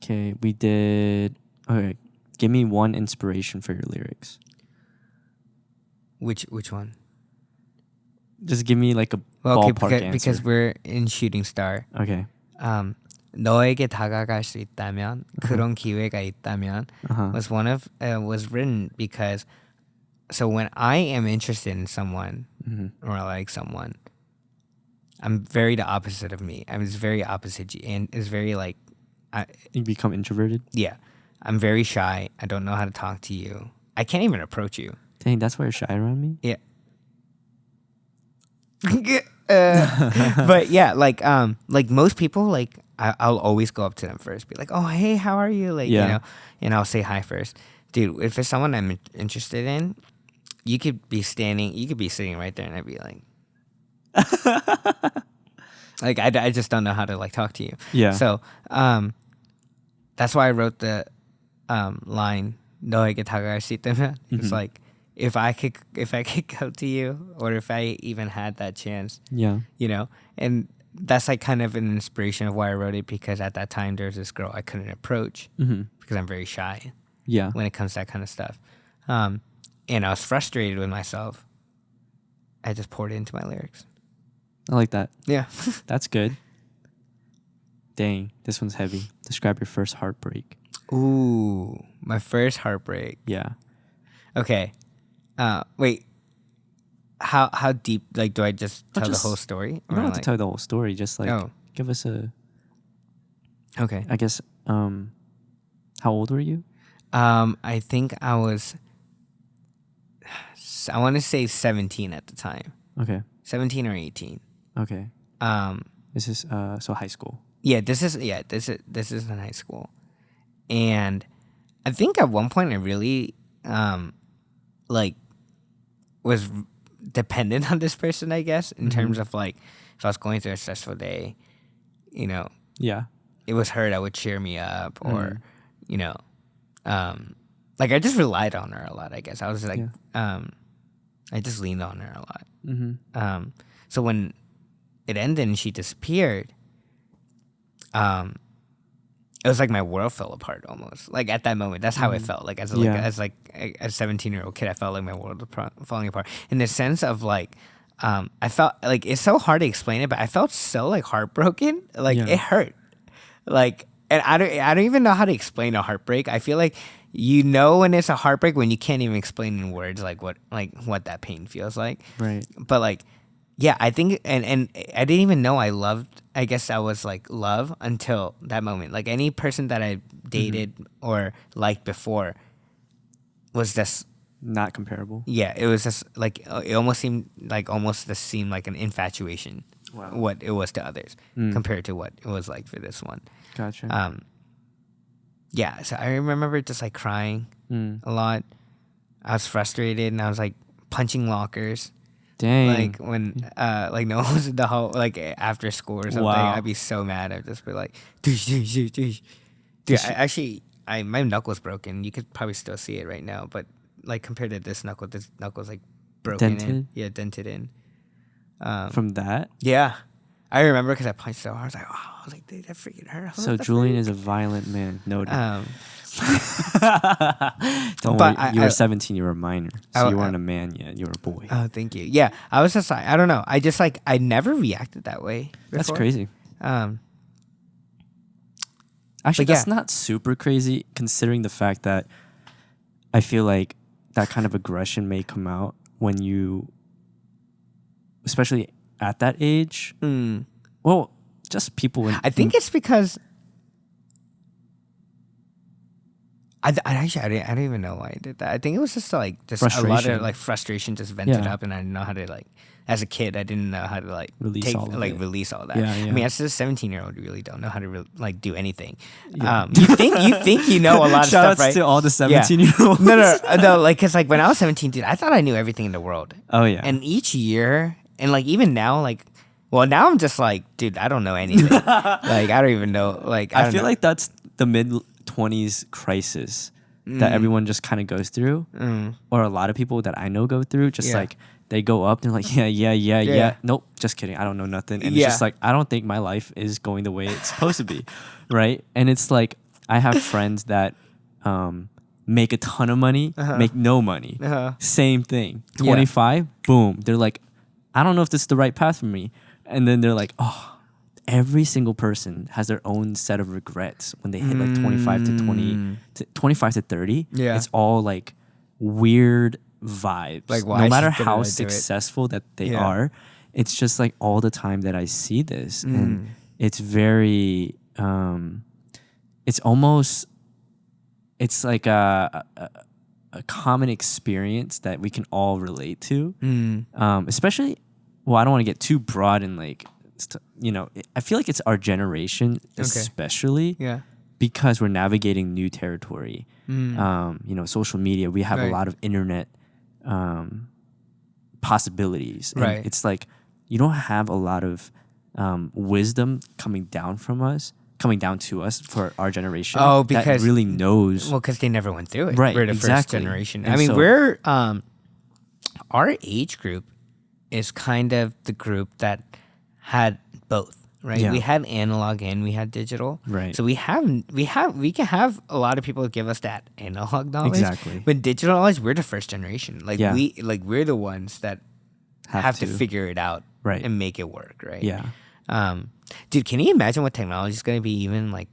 Okay, we did. Okay, give me one inspiration for your lyrics. Which one? Just give me like a Well, okay, ballpark because answer. we're in Shooting Star. Okay. 너에게 다가갈 수 있다면 그런 기회가 있다면 was was written because so when I am interested in someone or I like someone, I'm very the opposite of me. I'm just very opposite and it's very like You become introverted. yeah. I'm very shy. I don't know how to talk to you. I can't even approach you. Dang, that's why you're shy around me. Yeah. But yeah, like most people, like I'll always go up to them first, be like, "Oh, hey, how are you?" Like, Yeah. you know, and I'll say hi first. Dude, if it's someone I'm interested in, you could be sitting right there, and I'd be like, like I just don't know how to like talk to you. Yeah. So, that's why I wrote the line "너에게 다가갈 수 있다면." It's like if I could go to you, or if I even had that chance, Yeah. you know, and that's like kind of an inspiration of why I wrote it, because at that time there was this girl I couldn't approach because I'm very shy Yeah. when it comes to that kind of stuff, and I was frustrated with myself. I just poured it into my lyrics. I like that. Yeah. That's good. Dang, this one's heavy. Describe your first heartbreak. Ooh, my first heartbreak. Yeah. Okay. Wait. How deep? Like, do I just tell the whole story? You don't have to tell the whole story. Just like give us a. Okay. I guess. How old were you? I think I was. I want to say 17 at the time. Okay. 17 or 18. Okay. This is so high school. Yeah. This is in high school, and I think at one point I really like was dependent on this person, I guess, in terms of like if I was going through a stressful day, you know, Yeah. it was her that would cheer me up, or you know, like I just relied on her a lot. I guess I was like, Yeah. I just leaned on her a lot. Mm-hmm. So when it ended and she disappeared, it was like my world fell apart almost. Like at that moment, that's how it felt. Like as a, Yeah. as like a 17-year-old kid, I felt like my world was falling apart in the sense of like, I felt like it's so hard to explain it, but I felt so like heartbroken. Like Yeah. it hurt. Like, and I don't even know how to explain a heartbreak. I feel like you know when it's a heartbreak when you can't even explain in words like what that pain feels like. Right. But like, yeah, I think and I didn't even know I loved. I guess I was like love until that moment. Like any person that I dated or liked before was just Not comparable. yeah. It was just like it almost seemed like an infatuation. Wow. What it was to others compared to what it was like for this one. Gotcha. Yeah, so I remember just like crying a lot. I was frustrated and I was like punching lockers. Dang. Like when like no one was in the hall like after school or something. Wow. I'd be so mad. I'd just be like, "Dude, dude, dude." Dude, my knuckle's broken. You could probably still see it right now, but like compared to this knuckle's like broken Dented? in. Yeah, dented in. From that? Yeah. I remember because I punched so hard. I was like, oh, I was like, dude, that freaking hurt. So Julian is a violent man. Noted. Don't but worry. You were 17. You were a minor. So you weren't a man yet. You were a boy. Oh, thank you. Yeah, I was just like, I don't know. I just like, I never reacted that way before. That's crazy. Um, Actually, but yeah. that's not super crazy considering the fact that I feel like that kind of aggression may come out when you, especially at that age. Well, just people. I think it's because I don't even know why I did that. I think it was just like a lot Frustration. of like frustration just vented Yeah. up, and I didn't know how to like. As a kid, I didn't know how to like Release all of it. release all that. Yeah, I yeah. mean, as a 17-year-old, you really don't know how to like do anything. Yeah. You think you know a lot of Shout stuff, outs right? to all the 17-year-olds. No, like, cause like when I was 17, dude, I thought I knew everything in the world. Oh, yeah. And each year, and like even now, like, well, now I'm just like, dude, I don't know anything. Like, I don't even know. Like, I feel like that's the mid-20s crisis that everyone just kind of goes through, or a lot of people that I know go through. Just Yeah. like they go up and like, yeah. Yeah. Nope, just kidding. I don't know nothing. And Yeah. it's just like I don't think my life is going the way it's supposed to be, right? And it's like I have friends that make a ton of money, make no money. Same thing. 25, boom. They're like, I don't know if this is the right path for me. And then they're like, oh. Every single person has their own set of regrets when they hit like 25 to 30. Yeah. It's all like weird vibes. Like, why no is matter she gonna how do it? successful that they Yeah. are, it's just like all the time that I see this. And it's very, it's almost, it's like a common experience that we can all relate to. Especially, well, I don't want to get too broad and like, you know, I feel like it's our generation, especially Yeah. because we're navigating new territory. You know, social media, we have a Right. lot of internet possibilities. And Right. it's like you don't have a lot of wisdom coming down to us for our generation. Oh, that because really knows. Well, because they never went through it. Right, We're the first exactly. generation. And I mean, so- we're our age group is kind of the group that had both, right? Yeah. We had analog and we had digital. Right. So we can have a lot of people give us that analog knowledge. Exactly. But digital knowledge, we're the first generation. Like Yeah. we're the ones that have to figure it out Right. and make it work, right? Yeah. Dude, can you imagine what technology is going to be even like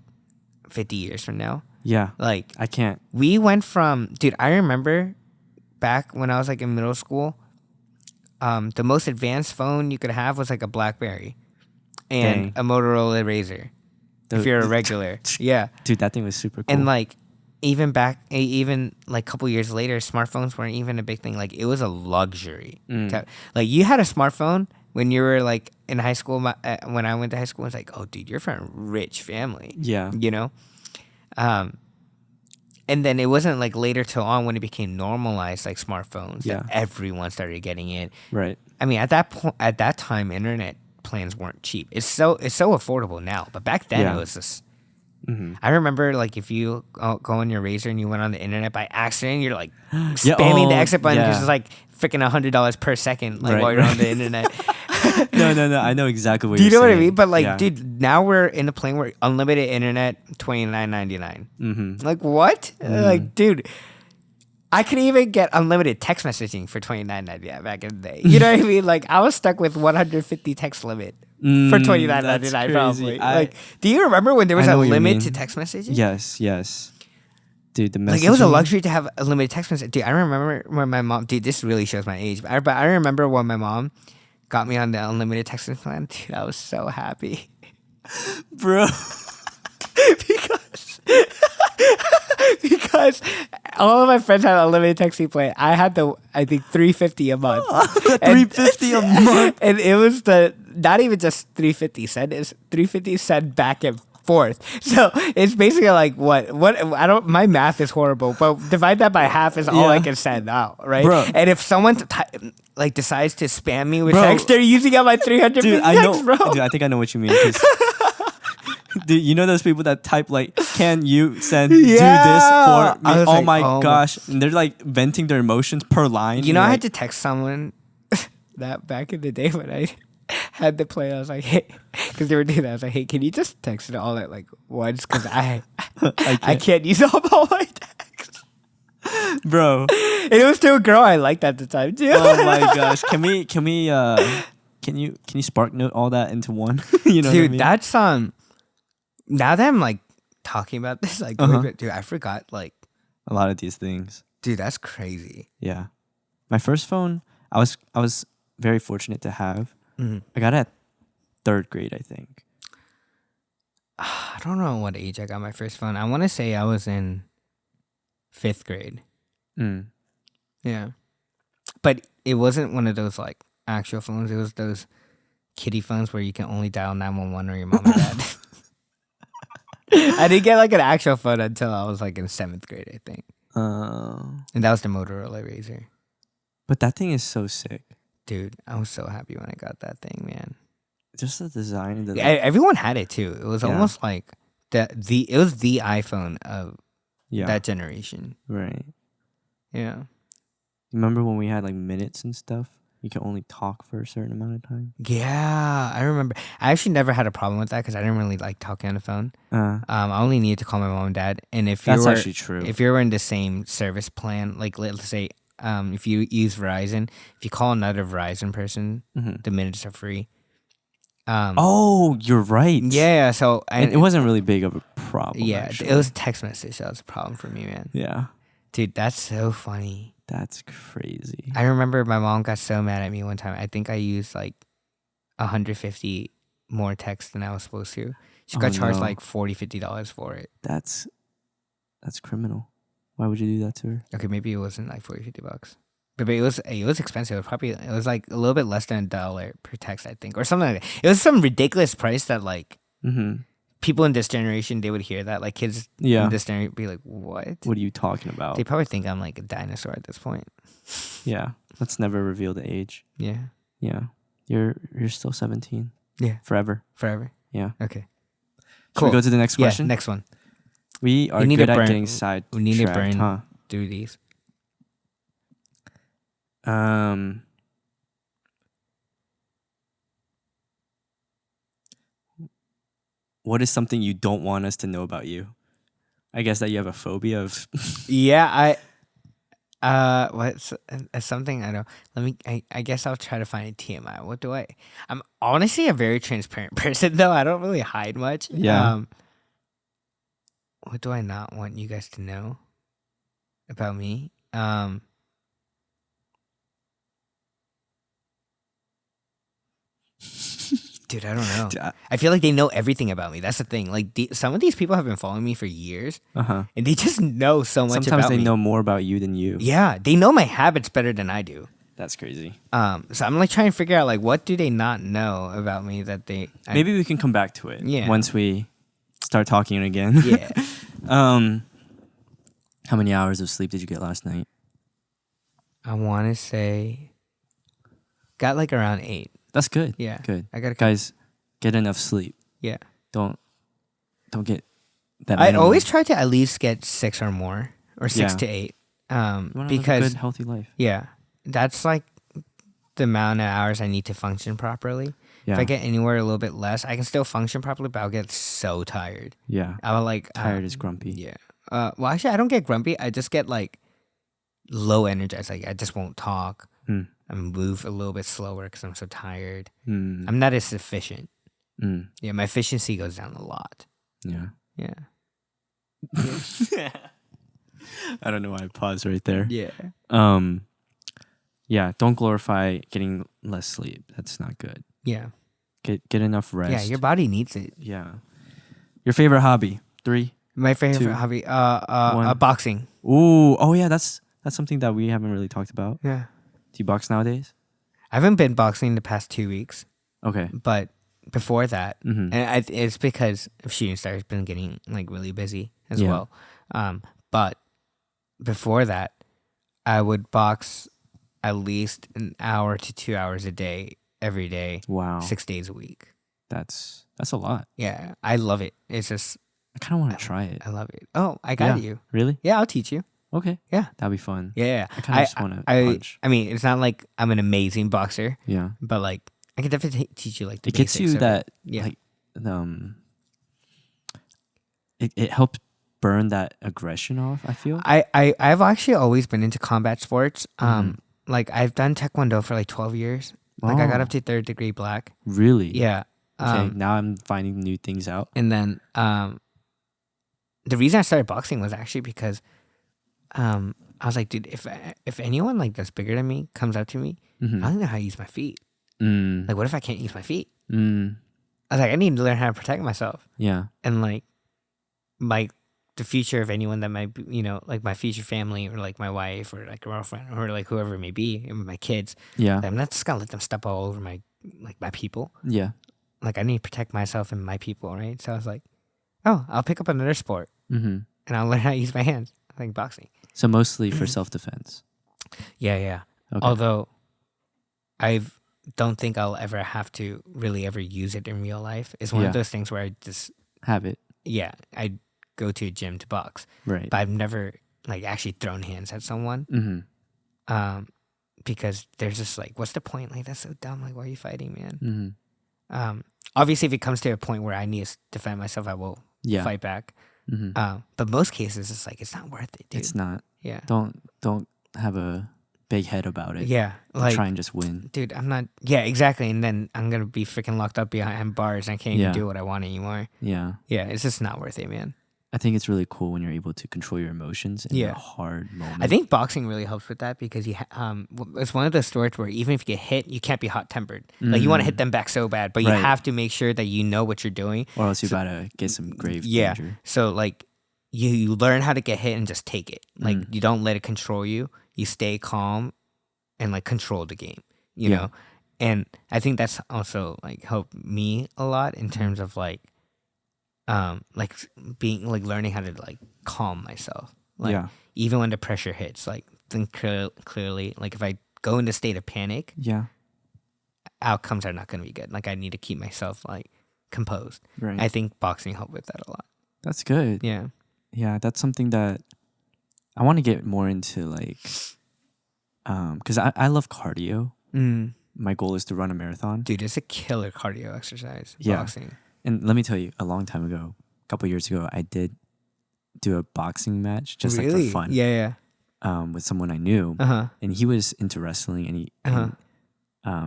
50 years from now? Yeah. Like I can't. we went from, dude, I remember back when I was like in middle school, the most advanced phone you could have was like a BlackBerry and Dang. a Motorola Razr. If you're a regular. Yeah. Dude, that thing was super cool. And like even like a couple years later, smartphones weren't even a big thing. Like it was a luxury. Like you had a smartphone when you were like in high school. When I went to high school, it was like, oh, dude, you're from a rich family. Yeah. You know? And then it wasn't like later till on when it became normalized, like smartphones, that everyone started getting it. Right. I mean, at that time, internet plans weren't cheap. It's so affordable now, but back then Yeah. it was just Mm-hmm. I remember like if you go on your Razor and you went on the internet by accident, you're like Yeah, spamming the oh, exit button because yeah. it's like freaking $100 per second, like Right, while you're right. on the internet. No. I know exactly what Do you you're know what I saying. mean? But like, Yeah. dude, now we're in a plane where unlimited internet, $29.99. Mm-hmm. Like what? Like, dude, I could even get unlimited text messaging for $29.99 back in the day. You know what I mean? Like I was stuck with 150 text limit for That's $29.99 crazy. probably. Like, do you remember when there was I a know what you limit mean. to text messaging? Yes. Dude, the messaging. Like it was a luxury to have unlimited text message. Dude, I remember when my mom. Dude, this really shows my age. But I remember when my mom got me on the unlimited text message plan. Dude, I was so happy, Bro. because all of my friends had unlimited texting plan. I had I think $3.50 a month. $3.50 a month. And it was not even just 350 cent. It's 350 cent back and forth. So it's basically like what I don't. My math is horrible, but divide that by half is all I Yeah. can send out, right? Bro. And if someone like decides to spam me with Bro. text, they're using up my 350 Dude, I text, know. bro. Dude, I think I know what you mean. 'Cause dude, you know those people that type like, "Can you do this Yeah. for I me?" was Oh like, my oh my- gosh, and they're like venting their emotions per line. You know, You're I like, had to text someone that back in the day when I had to play. I was like, hey, because they were doing that. I was like, hey, can you just text it all at like once? Because I can't use up all my texts. bro. And it was to a girl I liked at the time too. Oh my gosh, can you spark note all that into one? You know, what I Dude, mean? that's now that I'm like talking about this, like, dude, I forgot. Like, A lot of these things. dude, that's crazy. Yeah, my first phone, I was very fortunate to have. Mm-hmm. I got it at 3rd grade, I think. I don't know what age I got my first phone. I want to say I was in 5th grade. Mm. Yeah. But it wasn't one of those like actual phones. It was those kiddie phones where you can only dial 911 or your mom and dad. I didn't get like an actual phone until I was like in 7th grade, I think. And that was the Motorola Razor. But that thing is so sick. Dude, I was so happy when I got that thing, man. Just the design and the Everyone had it too. It was Yeah. almost like it was the iPhone of yeah, that generation. right. Yeah. Remember when we had like minutes and stuff? You could only talk for a certain amount of time. Yeah, I remember. I actually never had a problem with that because I didn't really like talking on the phone. I only needed to call my mom and dad, and if you That's were actually true. if you were in the same service plan, like let's say, if you use Verizon, if you call another Verizon person, Mhm. the minutes are free. Oh, you're right. Yeah. So And it wasn't really big of a problem. Yeah, actually. it was text message that was a problem for me, man. Yeah, Dude, that's so funny. that's crazy. I remember my mom got so mad at me one time. I think I used like 150 more text than I was supposed to. She got Oh, charged no. like $40-$50 for it. That's criminal. Why would you do that to her? Okay, maybe it wasn't like $40-$50, but it was expensive. It was like a little bit less than $1 per text, I think, or something like that. It was some ridiculous price that like Mm-hmm. people in this generation, they would hear that, like kids Yeah. in this generation would be like, what? What are you talking about? They probably think I'm like a dinosaur at this point. Yeah. Let's never reveal the age. Yeah, Yeah. You're still 17. Yeah. Forever. forever. Yeah. Okay. Should we go to the next question? Yeah, next one. We are need good to at burn- getting side. we need to burn. Huh? Do these. What is something you don't want us to know about you? I guess that you have a phobia of. Yeah, what's something I know. I guess I'll try to find a TMI. What do I? I'm honestly a very transparent person, though. I don't really hide much. Yeah. What do I not want you guys to know about me? Dude, I don't know. I feel like they know everything about me. That's the thing. Like some of these people have been following me for years, Uh-huh. and they just know so much Sometimes about they me. know more about you than you. Yeah, they know my habits better than I do. That's crazy. So I'm like trying to figure out like what do they not know about me that Maybe we can come back to it. Yeah. Once we start talking again. Yeah. How many hours of sleep did you get last night? I want to say got like around 8. That's good. Yeah. Good. I got Guys, get enough sleep. Yeah. Don't get that I minimum. always try to at least get 6 or more, or 6 Yeah. to 8. You wanna live a Because good, healthy life. yeah, that's like the amount of hours I need to function properly. Yeah. If I get anywhere a little bit less, I can still function properly, but I'll get so tired. Yeah. I will like Tired is grumpy. Yeah. Well, actually, I don't get grumpy. I just get like low energized. Like I just won't talk. Mm. I move a little bit slower because I'm so tired. Mm. I'm not as efficient. Mm. Yeah, my efficiency goes down a lot. Yeah. Yeah. I don't know why I paused right there. Yeah. Yeah, don't glorify getting less sleep. That's not good. Yeah. Get enough rest. Yeah, your body needs it. Yeah. Your favorite hobby? 3. My favorite 2, hobby, 1. boxing. Ooh, oh yeah, that's something that we haven't really talked about. Yeah. Do you box nowadays? I haven't been boxing the past 2 weeks, Okay. but before that, Mm-hmm. and it's because of Shooting Star has been getting like really busy as Yeah. well. But before that, I would box at least an hour to 2 hours a day, every day, Wow. 6 days a week. That's a lot. Yeah, I love it. It's just, I kind of want to try it. I love it. Oh, I got Yeah. you. Really? Yeah, I'll teach you. Okay. Yeah. That'd be fun. Yeah. I kind of just want to punch. I mean, it's not like I'm an amazing boxer, Yeah. but like I can definitely teach you like the It gets you basics of that Yeah. like it helps burn that aggression off, I feel. I've actually always been into combat sports. Mhm. Like I've done Taekwondo for like 12 years. Like I got Oh. up to 3rd degree black. Really? Yeah. Okay, now I'm finding new things out. And then the reason I started boxing was actually because I was like, dude, if anyone like that's bigger than me comes up to me, Mhm. I don't know how to use my feet. Mm. Like, what if I can't use my feet? Mm. I was like, I need to learn how to protect myself. Yeah. And like the future of anyone that might be, like my future family or like my wife or like girlfriend or like whoever it may be, and my kids. Yeah. I'm not just gonna let them step all over my people. Yeah. Like I need to protect myself and my people, right? So I was like, oh, I'll pick up another sport Mm-hmm. and I'll learn how to use my hands, like boxing. So mostly for self-defense. Yeah. Okay. Although I don't think I'll ever have to really ever use it in real life. It's one Yeah. of those things where I just Habit. I go to a gym to box, Right. but I've never like actually thrown hands at someone. Mm-hmm. Because they're just like, what's the point? Like, that's so dumb. Like, why are you fighting, man? Mm-hmm. Obviously, if it comes to a point where I need to defend myself, I will Yeah. fight back. Mm-hmm. But most cases, it's like, it's not worth it, dude. It's not. Yeah. Don't have a big head about it. Yeah. And Like, try and just win. dude, I'm not. Yeah, exactly. And then I'm going to be freaking locked up behind bars and I can't Yeah. even do what I want anymore. Yeah. Yeah, it's just not worth it, man. I think it's really cool when you're able to control your emotions in Yeah. a hard moment. I think boxing really helps with that because it's one of those sports where even if you get hit, you can't be hot tempered. Like you want to hit them back so bad, but you Right. have to make sure that you know what you're doing. or else you gotta get some grave Yeah. danger. So like you learn how to get hit and just take it. Like you don't let it control you. You stay calm and like control the game. You Yeah. know, and I think that's also like helped me a lot in terms of like being like learning how to like calm myself. Like Yeah. even when the pressure hits, like think clearly. Like if I go into a state of panic, Yeah. outcomes are not going to be good. Like I need to keep myself like composed. Right. I think boxing helped with that a lot. That's good. Yeah. Yeah, that's something that I want to get more into, like, because I love cardio. My goal is to run a marathon. Dude, it's a killer cardio exercise. Yeah. Boxing. And let me tell you, a long time ago, a couple years ago, I did do a boxing match just like for fun. Yeah. With someone I knew, Uh-huh. and he was into wrestling, and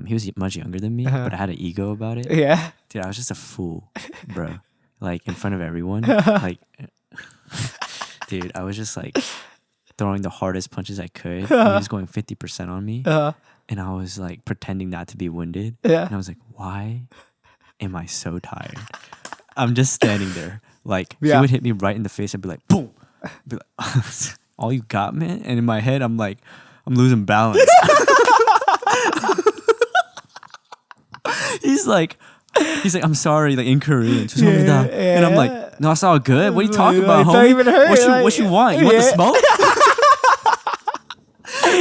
he was much younger than me, Uh-huh. but I had an ego about it. Yeah. Dude, I was just a fool, bro. Like in front of everyone, like, dude, I was just like throwing the hardest punches I could. And he was going 50% on me, and I was like pretending not to be wounded. Yeah. And I was like, why am I so tired? I'm just standing there. Like, he Yeah. would hit me right in the face and be like, boom. Be like, all you got, man? And in my head, I'm like, I'm losing balance. He's like, I'm sorry, like in Korean. 죄송합니다. And I'm like, no, it's all good. What are you talking about, It homie? don't even hurt, What you want? You want the smoke?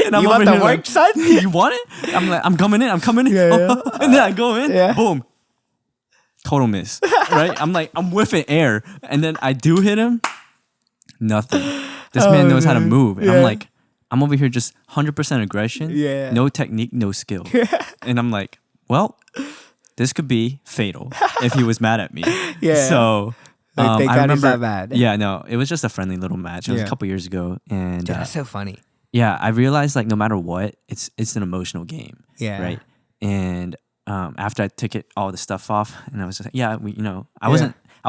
And You over want the here work, like, son? you want it? I'm like, I'm coming in. Yeah. And then I go in. Yeah. Boom. Total miss. right? I'm like, I'm whiffing air. And then I do hit him. Nothing. This man knows how to move. And I'm like, I'm over here just 100% aggression. Yeah. No technique, no skill. And I'm like, well, this could be fatal if he was mad at me. Yeah. So Like, thank I God remember, he's not mad. yeah, no, it was just a friendly little match. It was a Yeah. couple years ago. And Dude, that's so funny. yeah, I realized like no matter what, it's an emotional game. Yeah. Right. And after I took all the stuff off, and I was just like, yeah, I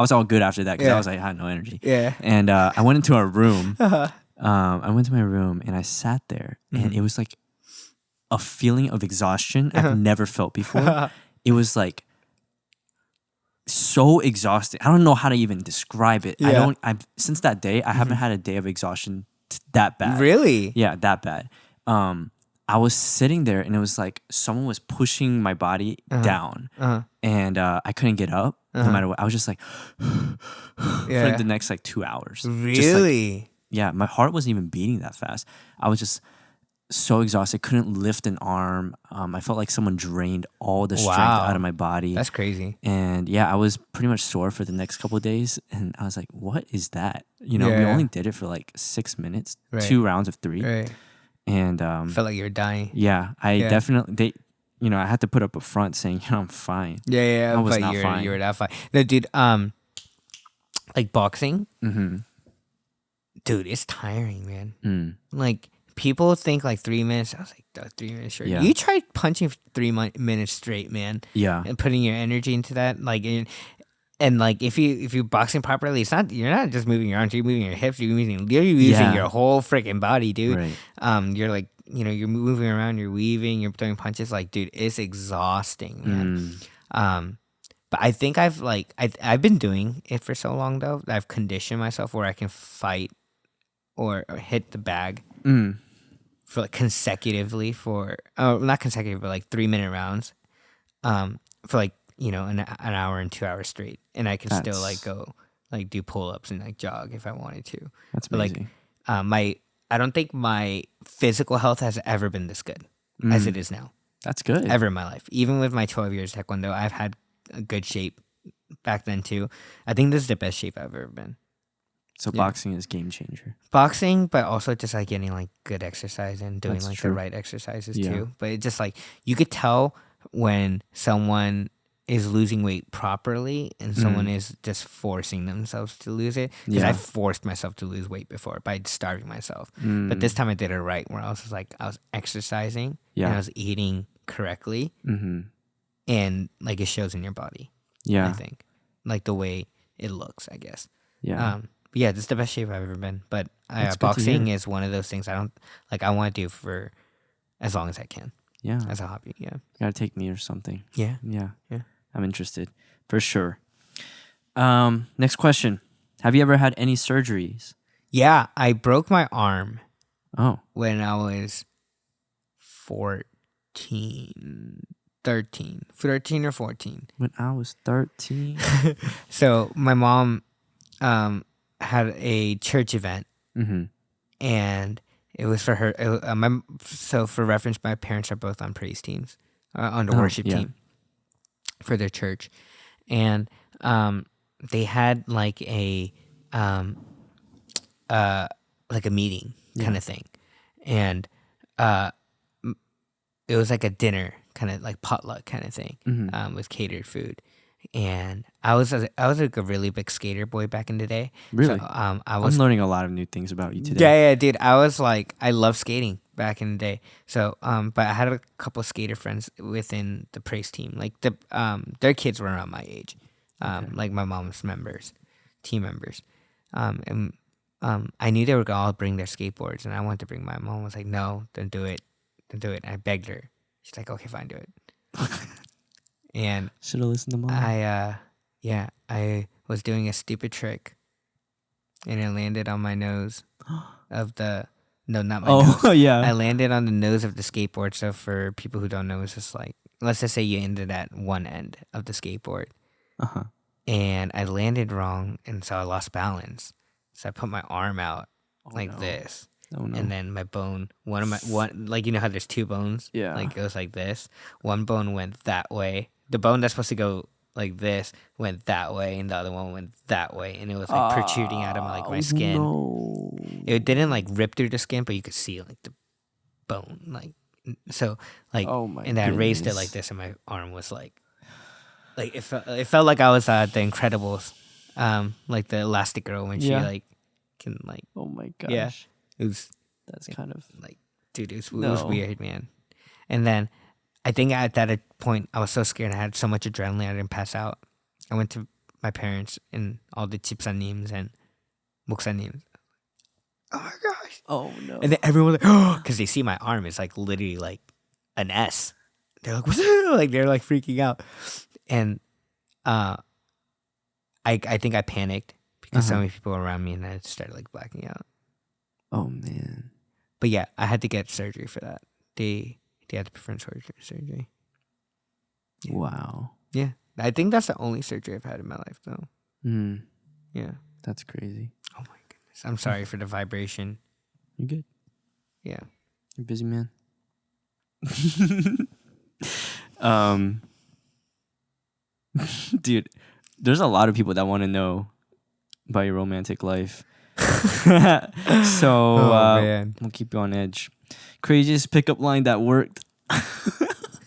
was all good after that because I was like, I had no energy. Yeah. And I went into our room. I went to my room and I sat there, and it was like a feeling of exhaustion I've never felt before. It was like so exhausting. I don't know how to even describe it. Yeah. Since that day, I haven't had a day of exhaustion that bad. Really? Yeah, that bad. I was sitting there and it was like someone was pushing my body down, and I couldn't get up no matter what. I was just like for like the next like 2 hours. Really? Just like, yeah, my heart wasn't even beating that fast. I was just so exhausted, couldn't lift an arm. I felt like someone drained all the strength out of my body. That's crazy. And yeah, I was pretty much sore for the next couple of days, and I was like, "What is that?" We only did it for like 6 minutes, 2 rounds of 3, Right. and Felt like you were dying. yeah, I definitely I had to put up a front saying, I'm fine. Yeah, I was but not fine. You were not fine. No, dude. Like boxing. Mm-hmm. Dude, it's tiring, man. Mm. Like people think like 3 minutes. I was like, 3 minutes straight. Yeah. You tried punching for 3 minutes straight, man. Yeah, And putting your energy into that, like, and like if you boxing properly, you're not just moving your arms, you're moving your hips, you're using your whole freaking body, dude. right. You're like, you're moving around, you're weaving, you're throwing punches. Like, dude, it's exhausting, man. But I think I've been doing it for so long though that I've conditioned myself where I can fight or hit the bag for like consecutively not consecutive, but like 3-minute rounds, for like an hour and 2 hours straight, and I can still like go like do pull-ups and like jog if I wanted to. That's but amazing. Like I don't think my physical health has ever been this good as it is now. That's good. Ever in my life, even with my 12 years of taekwondo, I've had a good shape back then too. I think this is the best shape I've ever been. So boxing is game changer. Boxing, but also just like getting like good exercise and doing That's like true. the right exercises too. But it's just like you could tell when someone is losing weight properly and someone is just forcing themselves to lose it. Because I forced myself to lose weight before by starving myself. But this time I did it right, where I was exercising and I was eating correctly, and like it shows in your body. Yeah, I think like the way it looks, I guess. yeah. But yeah, this is the best shape I've ever been. But That's good to boxing hear. is one of those things I want to do for as long as I can Yeah, as a hobby. Yeah. gotta take me or something. Yeah. Yeah, Yeah. I'm interested for sure. Next question: have you ever had any surgeries? Yeah, I broke my arm Oh, when I was 13 or 14. when I was 13. So my mom had a church event, and it was for her. So for reference, my parents are both on praise teams, on the worship team for their church, and they had like a meeting kind of thing, and it was like a dinner kind of like potluck kind of thing, with catered food. And I was like a really big skater boy back in the day. Really? So, I'm learning a lot of new things about you today. yeah, dude. I was like, I love skating back in the day. So, but I had a couple skater friends within the praise team. Like their kids were around my age, like my mom's team members, and I knew they were gonna all bring their skateboards, and I wanted to bring mine. Mom was like, "No, don't do it, don't do it." And I begged her. She's like, "Okay, fine, do it." And Should have listened to mom. I was doing a stupid trick, and it landed on my nose not my nose. Oh, yeah. I landed on the nose of the skateboard. So for people who don't know, it's just like, let's just say you ended at one end of the skateboard, and I landed wrong, and so I lost balance. So I put my arm out this. Oh, no. And then my bone, one like, you know how there's two bones? Yeah. Like it was like this. One bone went that way. The bone that's supposed to go like this, went that way, and the other one went that way, and it was like protruding out of my skin. No. It didn't like rip through the skin, but you could see like the bone, like so, like. Oh my And then I raised it goodness. like this, and my arm was like it felt like I was the Incredibles, like the Elastic Girl when she Yeah. like can like Oh my gosh. Yeah. it was That's kind of like dude, it was No. weird, man. And then I think at that point I was so scared. I had so much adrenaline I didn't pass out. I went to my parents and all the 집사님s and 목사님s. Oh my gosh! Oh no. And then everyone was like, oh, because they see my arm is like literally like an S. They're like, what's that? Like they're like freaking out. And I think I panicked because so many people were around me, and I started like blacking out. Oh man. But yeah, I had to get surgery for that. They had to perform surgery. Yeah. Wow. Yeah, I think that's the only surgery I've had in my life, though. Yeah. That's crazy. Oh my goodness. I'm sorry for the vibration. You good? Yeah. You're busy, man. Dude, there's a lot of people that want to know about your romantic life. So Man. we'll keep you on edge. Craziest pickup line that worked.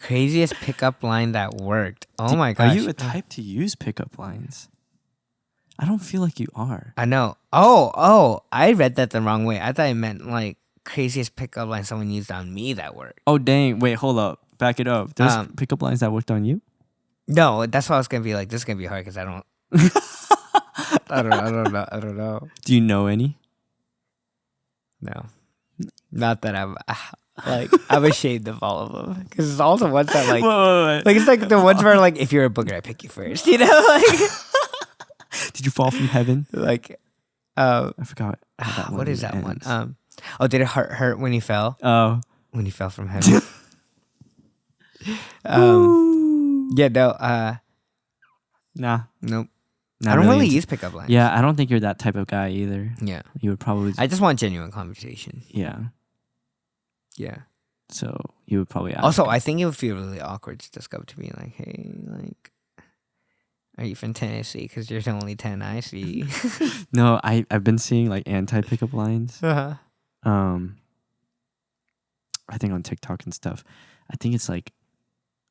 Craziest pickup line that worked. Oh my gosh. Are you a type to use pickup lines? I don't feel like you are. I know. Oh, I read that the wrong way. I thought it meant like craziest pickup line someone used on me that worked. Oh dang! Wait, hold up. Back it up. There's pickup lines that worked on you. No, that's why I was gonna be like, this is gonna be hard because I don't. I don't know. Do you know any? No, not that I'm like I'm ashamed of all of them because it's all the ones that like Wait. like it's like the ones where like if you're a booger I pick you first, you know, like Did you fall from heaven? like I forgot. how that what is that ends. one? Did it hurt when you fell? Oh. When you fell from heaven? Yeah, no, Nah. nope. Not I don't really into- use pickup lines. Yeah, I don't think you're that type of guy either. Yeah. You would probably. I just want genuine conversation. Yeah. Yeah. So you would probably ask. Also, I think it would feel really awkward to just go up to me like, hey, like, are you from Tennessee? Because you're the only 10 I see. No, I've been seeing like anti pickup lines. Uh-huh. I think on TikTok and stuff. I think it's like,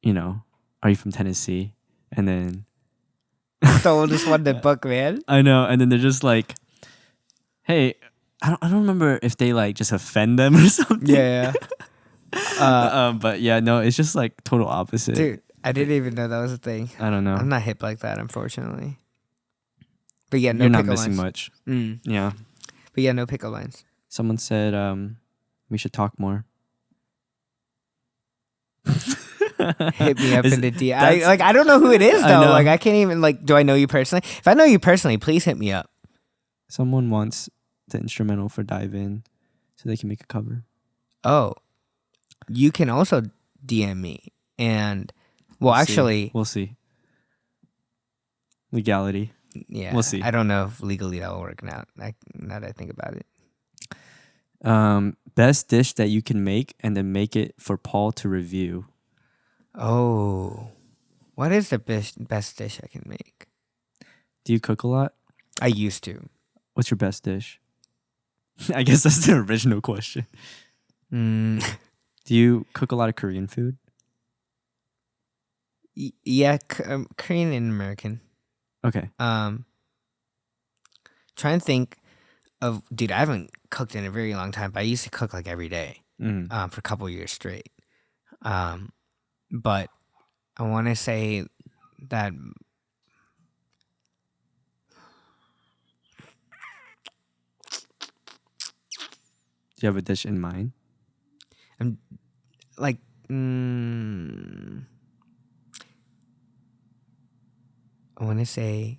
are you from Tennessee? And then So just want the book, man. I know, and then they're just like, hey, I don't remember if they like just offend them or something. Yeah. But yeah, no, it's just like total opposite. Dude, I didn't even know that was a thing. I don't know. I'm not hip like that, unfortunately. But yeah, no You're not pickup missing lines. much. Yeah. But yeah, no pickup lines. Someone said we should talk more. Hit me up Is- in the DM. that's- I don't know who it is I though. know. Like I can't even like. Do I know you personally? If I know you personally, please hit me up. Someone wants the instrumental for Dive In so they can make a cover. Oh, you can also DM me. And well, We'll see. actually, We'll see. Legality. yeah, we'll see. I don't know if legally that will work now. Now that I think about it. Best dish that you can make and then make it for Paul to review. Oh, what is the best dish I can make? Do you cook a lot? I used to. What's your best dish? I guess that's the original question. Mm, Do you cook a lot of Korean food? yeah, Korean and American. Okay. Trying to think of, dude, I haven't cooked in a very long time, but I used to cook like every day, for a couple of years straight. But I want to say that Do you have a dish in mind? I'm like, I want to say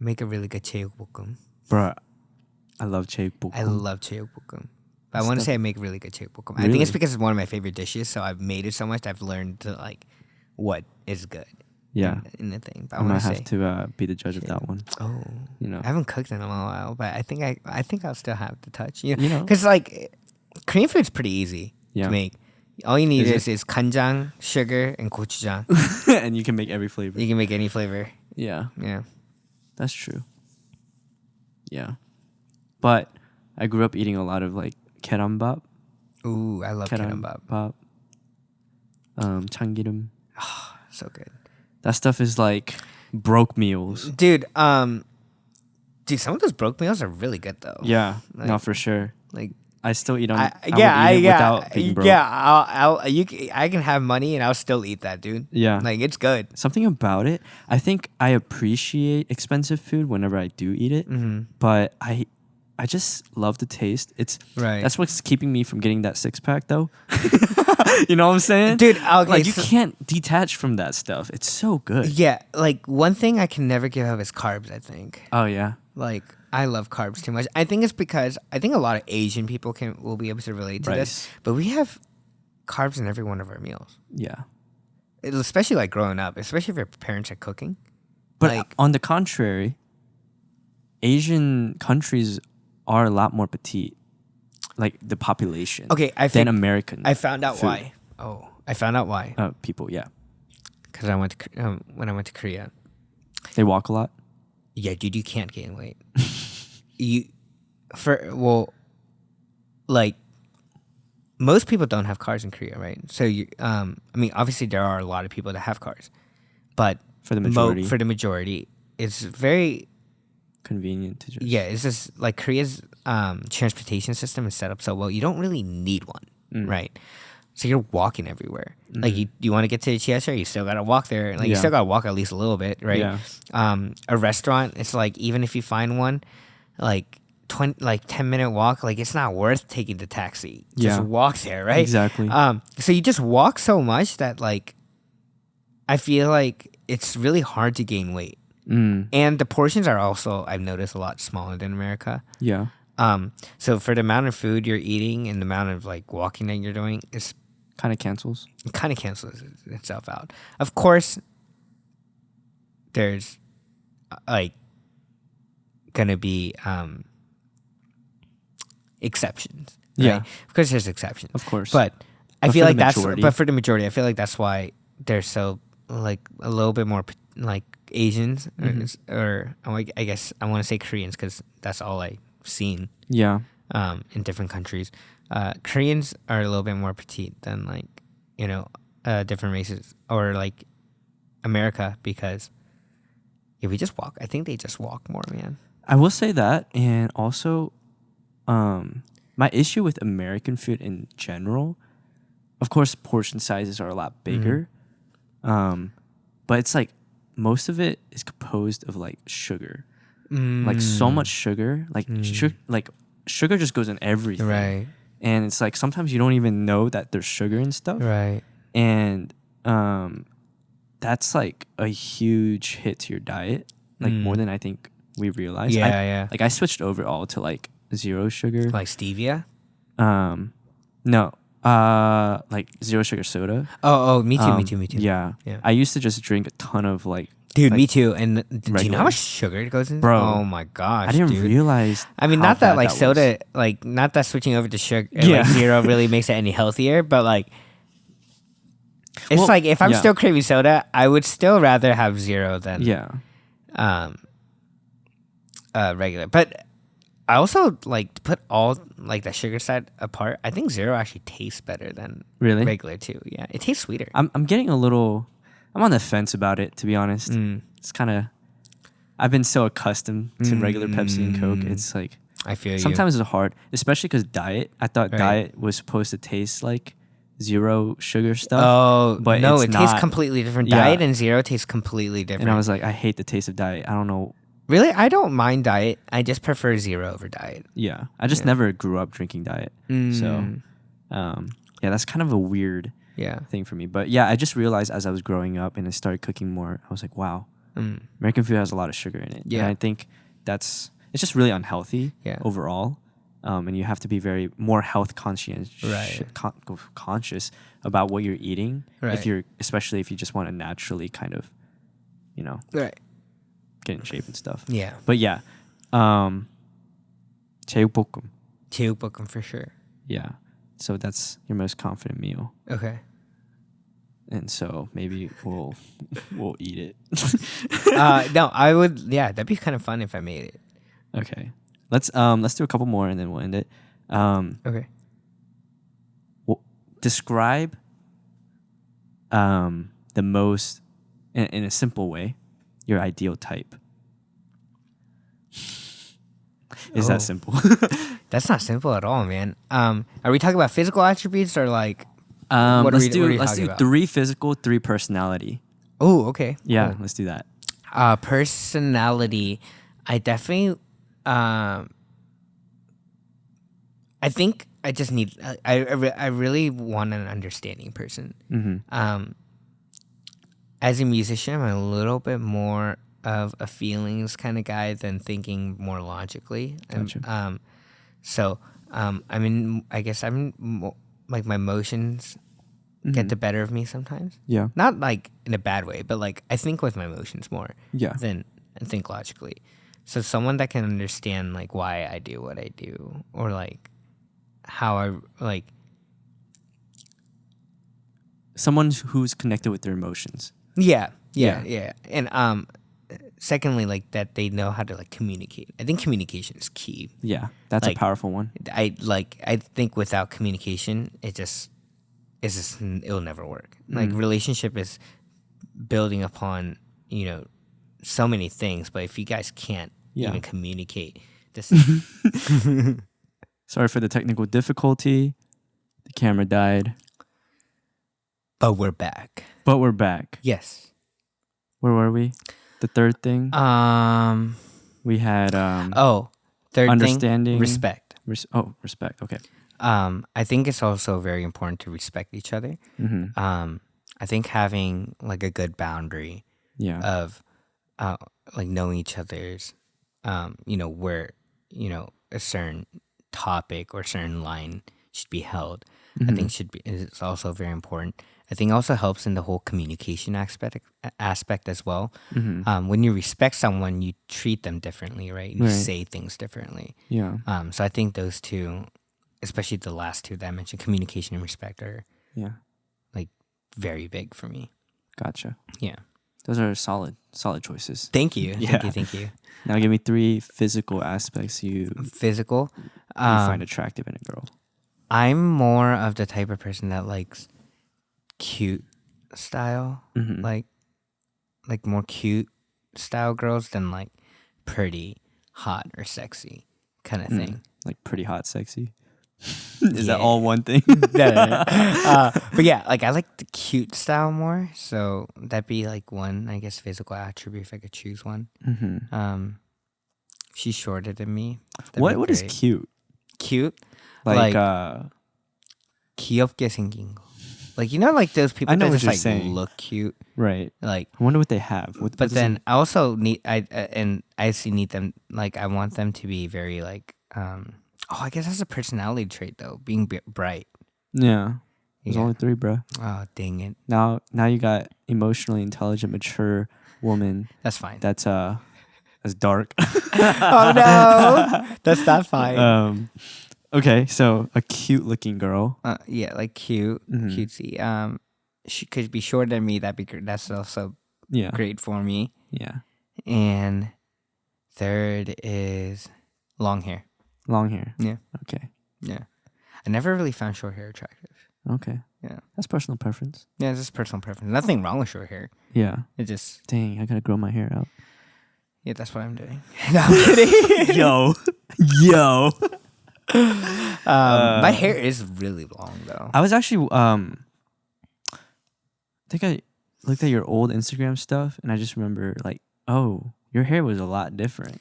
make a really good cheokbokkeum. Bruh, I love cheokbokkeum. I love cheokbokkeum. But I want to say I make really good cheokbokkeum. I Really? think it's because it's one of my favorite dishes, so I've made it so much I've learned to like what is good. Yeah. In the thing. But I I might want to have say, to be the judge of that one. oh, You know. I haven't cooked in a while, but I think I'll still have the touch. You You know. because like Korean food's pretty easy Yeah. to make. All you need Is is kanjang, sugar, and gochujang. and you can make every flavor. You can make any flavor. Yeah, Yeah. that's true. Yeah, but I grew up eating a lot of like keranbap, Ooh, I love keranbap. 참기름. So good. That stuff is like broke meals. Dude, some of those broke meals are really good though. Yeah, Like- no, for sure. Like I still eat on. I would eat it without being broke. Yeah, I can have money and I'll still eat that, dude. Yeah. Like it's good. Something about it. I think I appreciate expensive food whenever I do eat it, but I just love the taste. It's Right. That's what's keeping me from getting that 6-pack though. You know what I'm saying? Dude, okay, like you can't detach from that stuff. It's so good. Yeah, like one thing I can never give up is carbs, I think. Oh yeah. Like I love carbs too much. I think it's because I think a lot of Asian people will be able to relate to this, Rice. but we have carbs in every one of our meals. Yeah. Especially like growing up, especially if your parents are cooking. But like, on the contrary, Asian countries are a lot more petite, like the population. Okay, than American. I found out food. why. Oh, I found out why. People, yeah, Because when I went to Korea. they walk a lot. Yeah, dude, you can't gain weight. Like most people don't have cars in Korea, right? So I mean, obviously there are a lot of people that have cars, but For the majority, it's very convenient to just it's just like Korea's transportation system is set up so well. You don't really need one, right? So you're walking everywhere. Like you want to get to the Chiesa, you still gotta walk there. Like you still gotta walk at least a little bit, right? Yeah. A restaurant, it's like even if you find one, like 10-minute walk, like it's not worth taking the taxi. Just walk there, right? Exactly. So you just walk so much that like I feel like it's really hard to gain weight. And the portions are also, I've noticed, a lot smaller than America. Yeah. So for the amount of food you're eating and the amount of like walking that you're doing, it Kind of cancels. itself out. Of course, there's like gonna be exceptions. Right? Yeah. Of course there's exceptions. Of course. But I But feel for like the that's majority- but for the majority, I feel like that's why they're so like a little bit more like Asians or I guess I want to say Koreans because that's all I've seen Yeah. in different countries. Koreans are a little bit more petite than like different races or like America because we just walk. I think they just walk more, man. I will say that, and also, my issue with American food in general, of course, portion sizes are a lot bigger, but it's like most of it is composed of like sugar, like so much sugar, like sugar just goes in everything, Right. and it's like sometimes you don't even know that there's sugar and stuff, Right. and that's like a huge hit to your diet, like more than I think we realized. Yeah. Like I switched over all to like 0 sugar. Like stevia. No, like 0 sugar soda. Oh, me too. Me too. Yeah. I used to just drink a ton of like. Dude, like, me too. And do you know regular. how much sugar it goes in? Bro, Oh my gosh, I didn't dude. realize. I mean, how not that bad like was. soda, like not that switching over to sugar, Yeah. like 0 really makes it any healthier, but like it's Well, like if I'm yeah. still craving soda, I would still rather have 0 than regular. But I also like to put all like the sugar side apart. I think 0 actually tastes better than Really? regular too. Yeah, it tastes sweeter. I'm getting a little. I'm on the fence about it, to be honest. It's kind of. I've been so accustomed to regular Pepsi and Coke. It's like I feel you. sometimes it's hard, especially because diet. I thought Right. diet was supposed to taste like 0 sugar stuff. Oh, but no, it's it tastes not. completely different. Yeah. Diet and 0 tastes completely different. And I was like, I hate the taste of diet. I don't know. Really, I don't mind diet. I just prefer 0 over diet. Yeah, I just never grew up drinking diet. So, yeah, that's kind of a weird Yeah. thing for me. But yeah, I just realized as I was growing up and I started cooking more, I was like, wow, American food has a lot of sugar in it. Yeah. And I think it's just really unhealthy Yeah. overall. And you have to be more health conscious, Right. conscious about what you're eating. Right. Especially if you just want to naturally kind of, Right. get in shape and stuff. Yeah. But yeah, 제육볶음. 제육볶음 for sure. Yeah. So that's your most confident meal. Okay. and so maybe we'll eat it. No, I would. Yeah, that'd be kind of fun if I made it. Okay, let's do a couple more and then we'll end it. Okay. Describe the most in a simple way your ideal type. Is that simple? That's not simple at all, man. Are we talking about physical attributes or like? Let's do about? 3 physical, 3 personality. Oh, okay. Yeah, Cool. let's do that. Personality, I definitely. I think I just need. I really want an understanding person. Mm-hmm. As a musician, I'm a little bit more of a feelings kind of guy than thinking more logically. Gotcha. I mean, I guess like my emotions get the better of me sometimes. Yeah. Not like in a bad way, but like I think with my emotions more Yeah. than think logically. So someone that can understand like why I do what I do, or like how I like Someone who's connected with their emotions. yeah. Yeah. And secondly, like that they know how to like communicate. I think communication is key. Yeah, that's Like, a powerful one. I think without communication, it'll never work. Like relationship is building upon, so many things, but if you guys can't even communicate, this Sorry for the technical difficulty. The camera died. but we're back. But we're back. Yes. Where were we? The third thing? We had third understanding. thing, respect. Respect. Okay. I think it's also very important to respect each other. Mm-hmm. I think having like a good boundary Yeah. of like knowing each other's where a certain topic or certain line should be held. I think is also very important. I think also helps in the whole communication aspect as well. Mm-hmm. When you respect someone, you treat them differently, right? You Right. say things differently. Yeah. So I think those two, especially the last two that I mentioned, communication and respect, are like very big for me. Gotcha. Yeah. Those are solid choices. Thank you. Yeah. Thank you. Now give me 3 physical aspects you Physical. find attractive in a girl. I'm more of the type of person that likes cute style, Mm-hmm. like more cute style girls than like pretty, hot, or sexy kind of thing. Like pretty hot, sexy. Is that Yeah. all one thing? No. But yeah, like I like the cute style more. So that'd be like one, I guess, physical attribute if I could choose one. Mm-hmm. If she's shorter than me. that'd be What is great. cute? Cute? Like 귀엽게 생긴 거. Like, like those people I know that what just you're like saying. look cute. right. Like, I wonder what they have. but then I also need I actually need them, like I want them to be very like I guess that's a personality trait though, being bright. Yeah. There's Yeah. only 3, bro. Oh, dang it. Now you got emotionally intelligent, mature woman That's fine. that's dark. Oh no. That's not fine. Okay, so a cute looking girl. Yeah, like cute, cutesy. She could be shorter than me. That'd be great. That's also Yeah. great for me. Yeah. And third is long hair. Long hair. Yeah. Okay. Yeah. I never really found short hair attractive. Okay. Yeah. That's personal preference. Yeah, it's just personal preference. Nothing wrong with short hair. Yeah. It just, Dang, I gotta grow my hair out. yeah, that's what I'm doing. No, I'm kidding. Yo. My hair is really long though. I was actually I think I looked at your old Instagram stuff and I just remember like, oh, your hair was a lot different.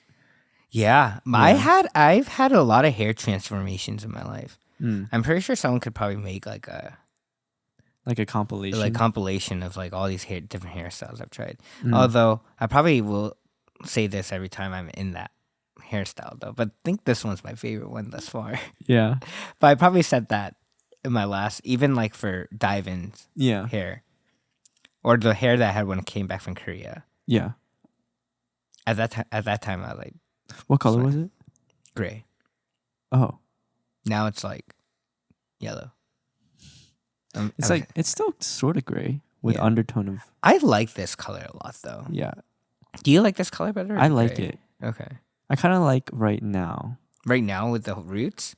Yeah, I've had a lot of hair transformations in my life. I'm pretty sure someone could probably make like a compilation of like all these different hairstyles I've tried. Although I probably will say this every time I'm in that hairstyle though, but I think this one's my favorite one thus far. Yeah. But I probably said that in my last, even like for dive-ins hair, or the hair that I had when I came back from Korea. Yeah. At that time, I like. What color was it? Gray. Oh. Now it's like yellow. It's like it's still sort of gray. with Yeah. undertone of I like this color a lot, though. yeah. Do you like this color better? Or I the like gray? it. Okay. I kind of like right now. Right now with the roots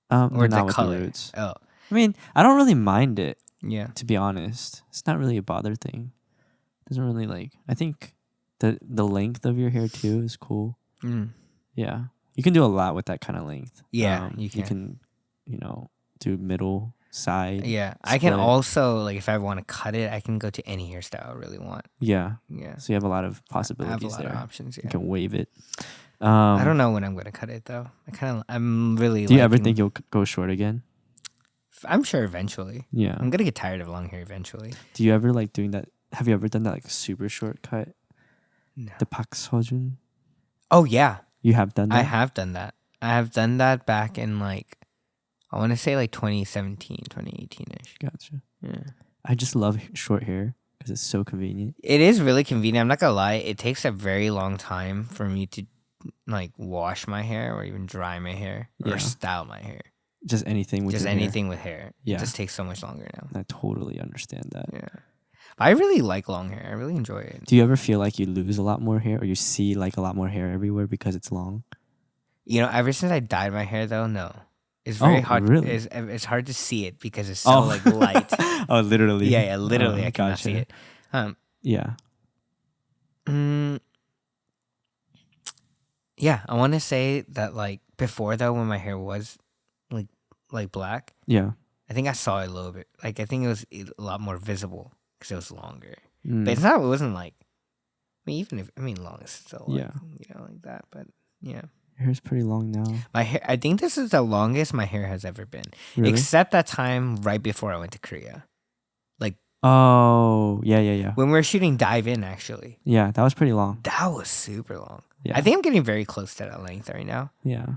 No, or not the with color? the roots. Oh, I mean, I don't really mind it, yeah. to be honest. It's not really a bother thing. Doesn't really like. I think the length of your hair too is cool. Mm. Yeah, you can do a lot with that kind of length. Yeah, you You can. can, do middle, side. Yeah, I can split. also like if I want to cut it, I can go to any hairstyle I really want. Yeah. Yeah, So you have a lot of I have a possibilities lot there. of options. You Yeah, can wave it. I don't know when I'm gonna cut it though. I'm really. Do you ever liking- think you'll go short again? I'm sure eventually. Yeah. I'm gonna get tired of long hair eventually. Do you ever like doing that? Have you ever done that like super short cut? No. The Pak Sojun? Oh yeah, You have done that? I have done that. I have done that back in like, I want to say like 2017, 2018ish. Gotcha. Yeah. I just love short hair because it's so convenient. It is really convenient. I'm not gonna lie. It takes a very long time for me to like wash my hair or even dry my hair or Yeah. style my hair. Just anything with Just your hair. anything with hair. Yeah. It just takes so much longer now. I totally understand that. Yeah. But I really like long hair. I really enjoy it. Do you ever feel like you lose a lot more hair or you see like a lot more hair everywhere because it's long? You know, ever since I dyed my hair though, no. It's very hard. Really? It's hard to see it because it's so like light. Oh, literally. Yeah, literally, Oh, I cannot see it. Yeah. Yeah, I want to say that like before though, when my hair was like black, Yeah. I think I saw it a little bit. Like I think it was a lot more visible because it was longer. Mm. But it's not. It wasn't like. I mean, even if long is still like, Yeah. like that. But yeah, Your hair's pretty long now. my hair. I think this is the longest my hair has ever been, Really? except that time right before I went to Korea. Oh, yeah. When we were shooting Dive In, actually. Yeah, that was pretty long. That was super long. Yeah. I think I'm getting very close to that length right now. Yeah.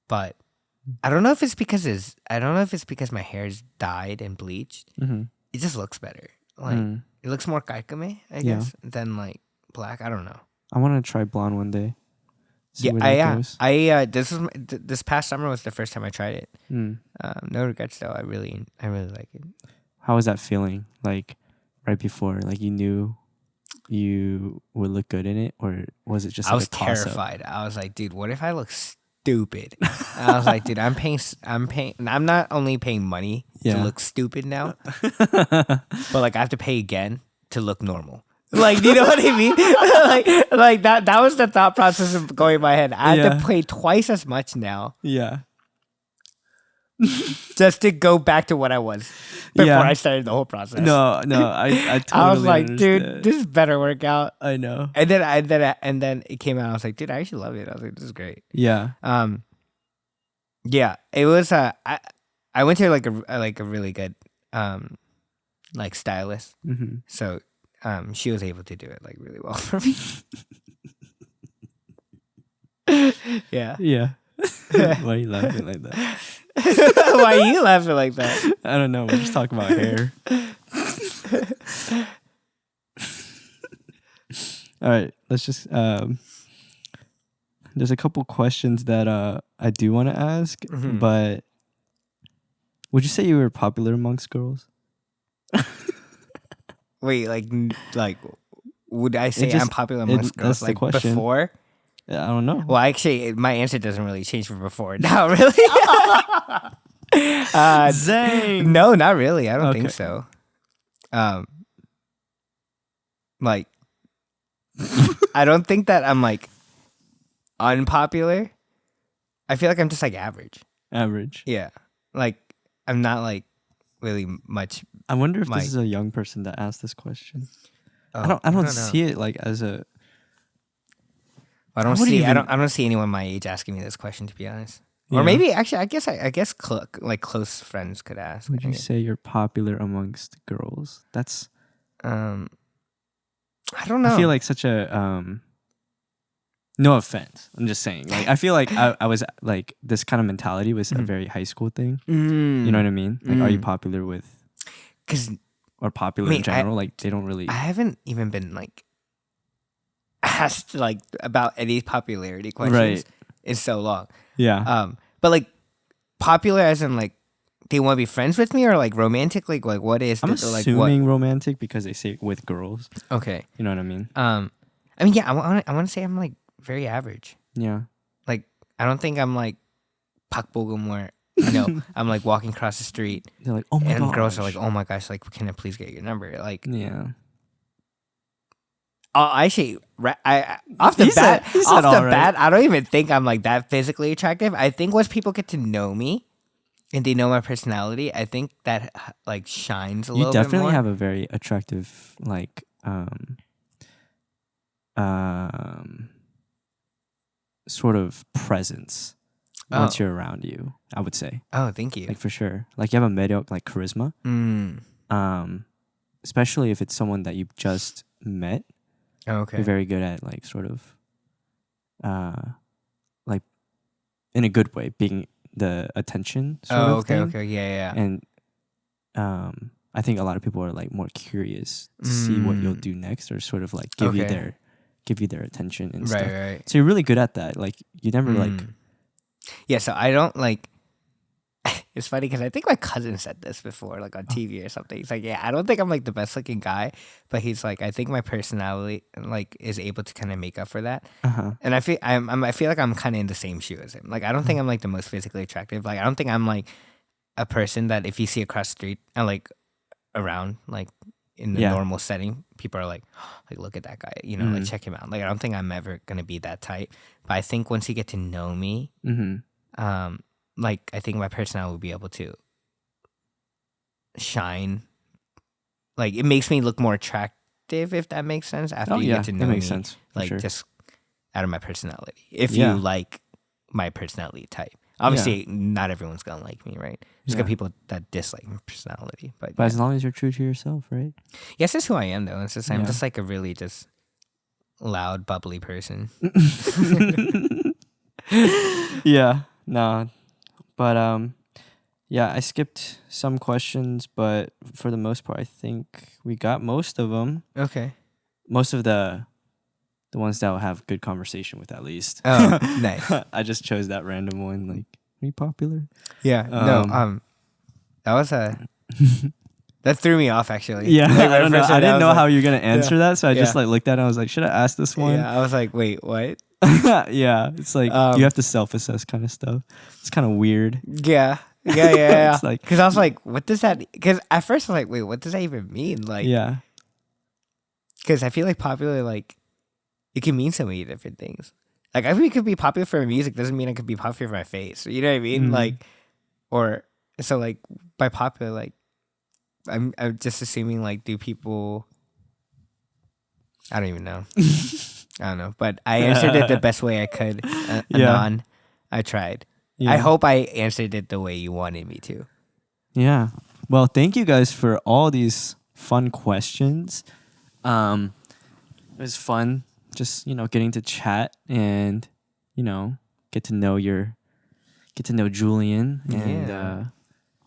But I don't know if it's because my hair is dyed and bleached. Mm-hmm. It just looks better. Like it looks more kaikame, I Yeah. guess, than like black. I don't know. I want to try blonde one day. See where Yeah, that goes. this past summer was the first time I tried it. Mm. No regrets though. I really like it. How was that feeling? Like right before, like you knew you would look good in it, or was it just? I Like was a toss-up? terrified. I was like, dude, what if I look stupid? I was like, dude, I'm not only paying money Yeah. to look stupid now, but like I have to pay again to look normal. Like, you know what I mean? like that was the thought process of going in my head. I have to pay twice as much now Yeah. just to go back to what I was before Yeah. I started the whole process. No, I totally. I was like, dude, understand. this better work out. I know. And then it came out. I was like, dude, I actually love it. I was like, this is great. Yeah. Yeah, it was. I went to like a really good like stylist. Mm-hmm. So she was able to do it like really well for me. Yeah. Yeah. Why are you laughing like that? Why are you laughing like that? I don't know. We're just talking about hair. All right. Let's just. There's a couple questions that I do want to ask, Mhm. but would you say you were popular amongst girls? Wait, like, would I say just- I'm popular amongst girls? that's the Like question. before? I don't know. Well, actually, my answer doesn't really change from before. Not really. Zang. No, not really. I don't think Okay. so. Like, I don't think that I'm like unpopular. I feel like I'm just like average. Average. Yeah. Like, I'm not like really much. I wonder if Like- this is a young person that asked this question. Oh, I don't know. see it like as a. I don't would see. even- I don't see anyone my age asking me this question. To be honest, Yeah. or maybe actually, I guess like close friends could ask. Would you say you're popular amongst girls? That's. I don't know. I feel like such a. No offense. I'm just saying. Like I feel like I was like this kind of mentality was a very high school thing. You know what I mean? Like, are you popular with because or popular I mean, in general? Like they don't really. I haven't even been like asked like about any popularity questions Right. in so long. Yeah. But like popular as in like they want to be friends with me or like romantic? Like what is I'm the, assuming romantic because they say with girls. Okay. You know what I mean? I mean, yeah, I want to say I'm like very average. Yeah. Like I don't think I'm like Pak Bogum where I'm like walking across the street. They're like, oh my god. And girls are like, oh my gosh, like, can I please get your number? Like, yeah. Actually, off the bat, I don't even think I'm like that physically attractive. I think once people get to know me and they know my personality, I think that like shines a little bit more. You definitely have a very attractive like sort of presence once you're around you, I would say. Oh, thank you. Like for sure. Like you have a meryok, like charisma. Especially if it's someone that you've just met. Oh, okay. You're very good at like sort of like in a good way, being the attention sort of thing. Okay, yeah. And I think a lot of people are like more curious to see what you'll do next, or sort of like give you their attention and stuff. Right. So you're really good at that. Like you never like. Yeah, so I don't like. It's funny because I think my cousin said this before, like on TV or something. He's like, yeah, I don't think I'm like the best looking guy, but he's like, I think my personality like is able to kind of make up for that. And I feel I feel like I'm kind of in the same shoe as him. Like I don't think I'm like the most physically attractive. Like I don't think I'm like a person that if you see across the street and like around like in the normal setting, people are like look at that guy, like check him out. Like I don't think I'm ever gonna be that type. But I think once you get to know me, like I think my personality will be able to shine. Like it makes me look more attractive, if that makes sense. After you get to know me, sense, like sure. Just out of my personality. If you like my personality type, obviously not everyone's gonna like me, right? There's got people that dislike my personality, but as long as you're true to yourself, right? Yes, that's who I am, though. It's just I'm just like a really just loud, bubbly person. But I skipped some questions, but for the most part, I think we got most of them. Okay. Most of the ones that will have good conversation with, at least. Oh, nice. I just chose that random one. Like, are you popular? Yeah. That was that threw me off, actually. Yeah, like, I don't know. I didn't know how you're gonna answer that, so I just like looked at it. And I was like, should I ask this one? Yeah, I was like, wait, what? Yeah, it's like you have to self-assess kind of stuff. It's kind of weird. Yeah. It's like, because I was like, what does that? Because at first I was like, wait, what does that even mean? Like, yeah, because I feel like popular, like, it can mean so many different things. Like, I think it could be popular for music doesn't mean I could be popular for my face. You know what I mean? Like, or so like by popular, like, I'm just assuming like, do people? I don't even know. I don't know, but I answered it the best way I could. I tried. Yeah. I hope I answered it the way you wanted me to. Yeah. Well, thank you guys for all these fun questions. It was fun just, getting to chat and, get to know Julian and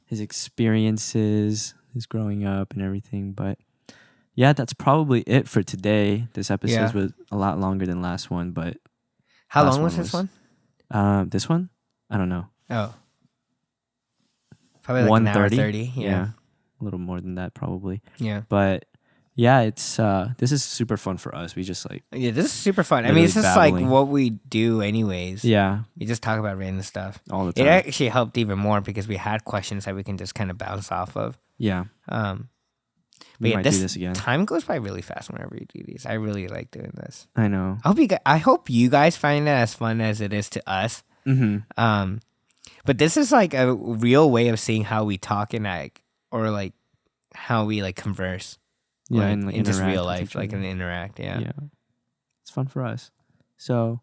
his experiences, his growing up and everything. But yeah, that's probably it for today. This episode was a lot longer than last one, but how long was this one? This one? I don't know. Oh. Probably like an hour 30. Yeah. A little more than that probably. Yeah. But yeah, it's this is super fun for us. We just like this is super fun. I mean, it's just babbling. Like what we do anyways. Yeah. We just talk about random stuff. All the time. It actually helped even more because we had questions that we can just kind of bounce off of. Yeah. But might do this again. Time goes by really fast whenever you do these. I really like doing this. I know. I hope you guys find it as fun as it is to us. But this is like a real way of seeing how we talk and act, or like how we like converse. Yeah, like, and in just real life, like and interact. Yeah, it's fun for us. So,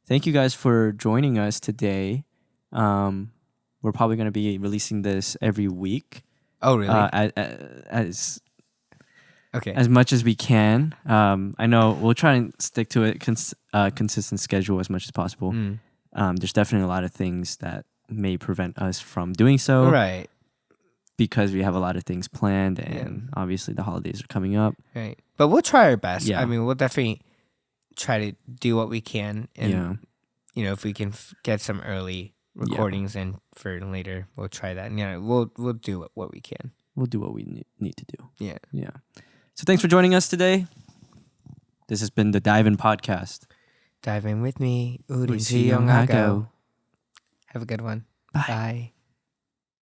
thank you guys for joining us today. We're probably going to be releasing this every week. Oh, really? As much as we can. I know we'll try and stick to it consistent schedule as much as possible. There's definitely a lot of things that may prevent us from doing so, right? Because we have a lot of things planned, and obviously the holidays are coming up, right? But we'll try our best. I mean, we'll definitely try to do what we can, and if we can get some early recordings, and for later we'll try that. Yeah, we'll do what we can. We'll do what we need to do. Yeah. Yeah. So thanks for joining us today. This has been the Dive In Podcast. Dive in with me. 우리 우리 수영하고. 수영하고. Have a good one. Bye. Bye.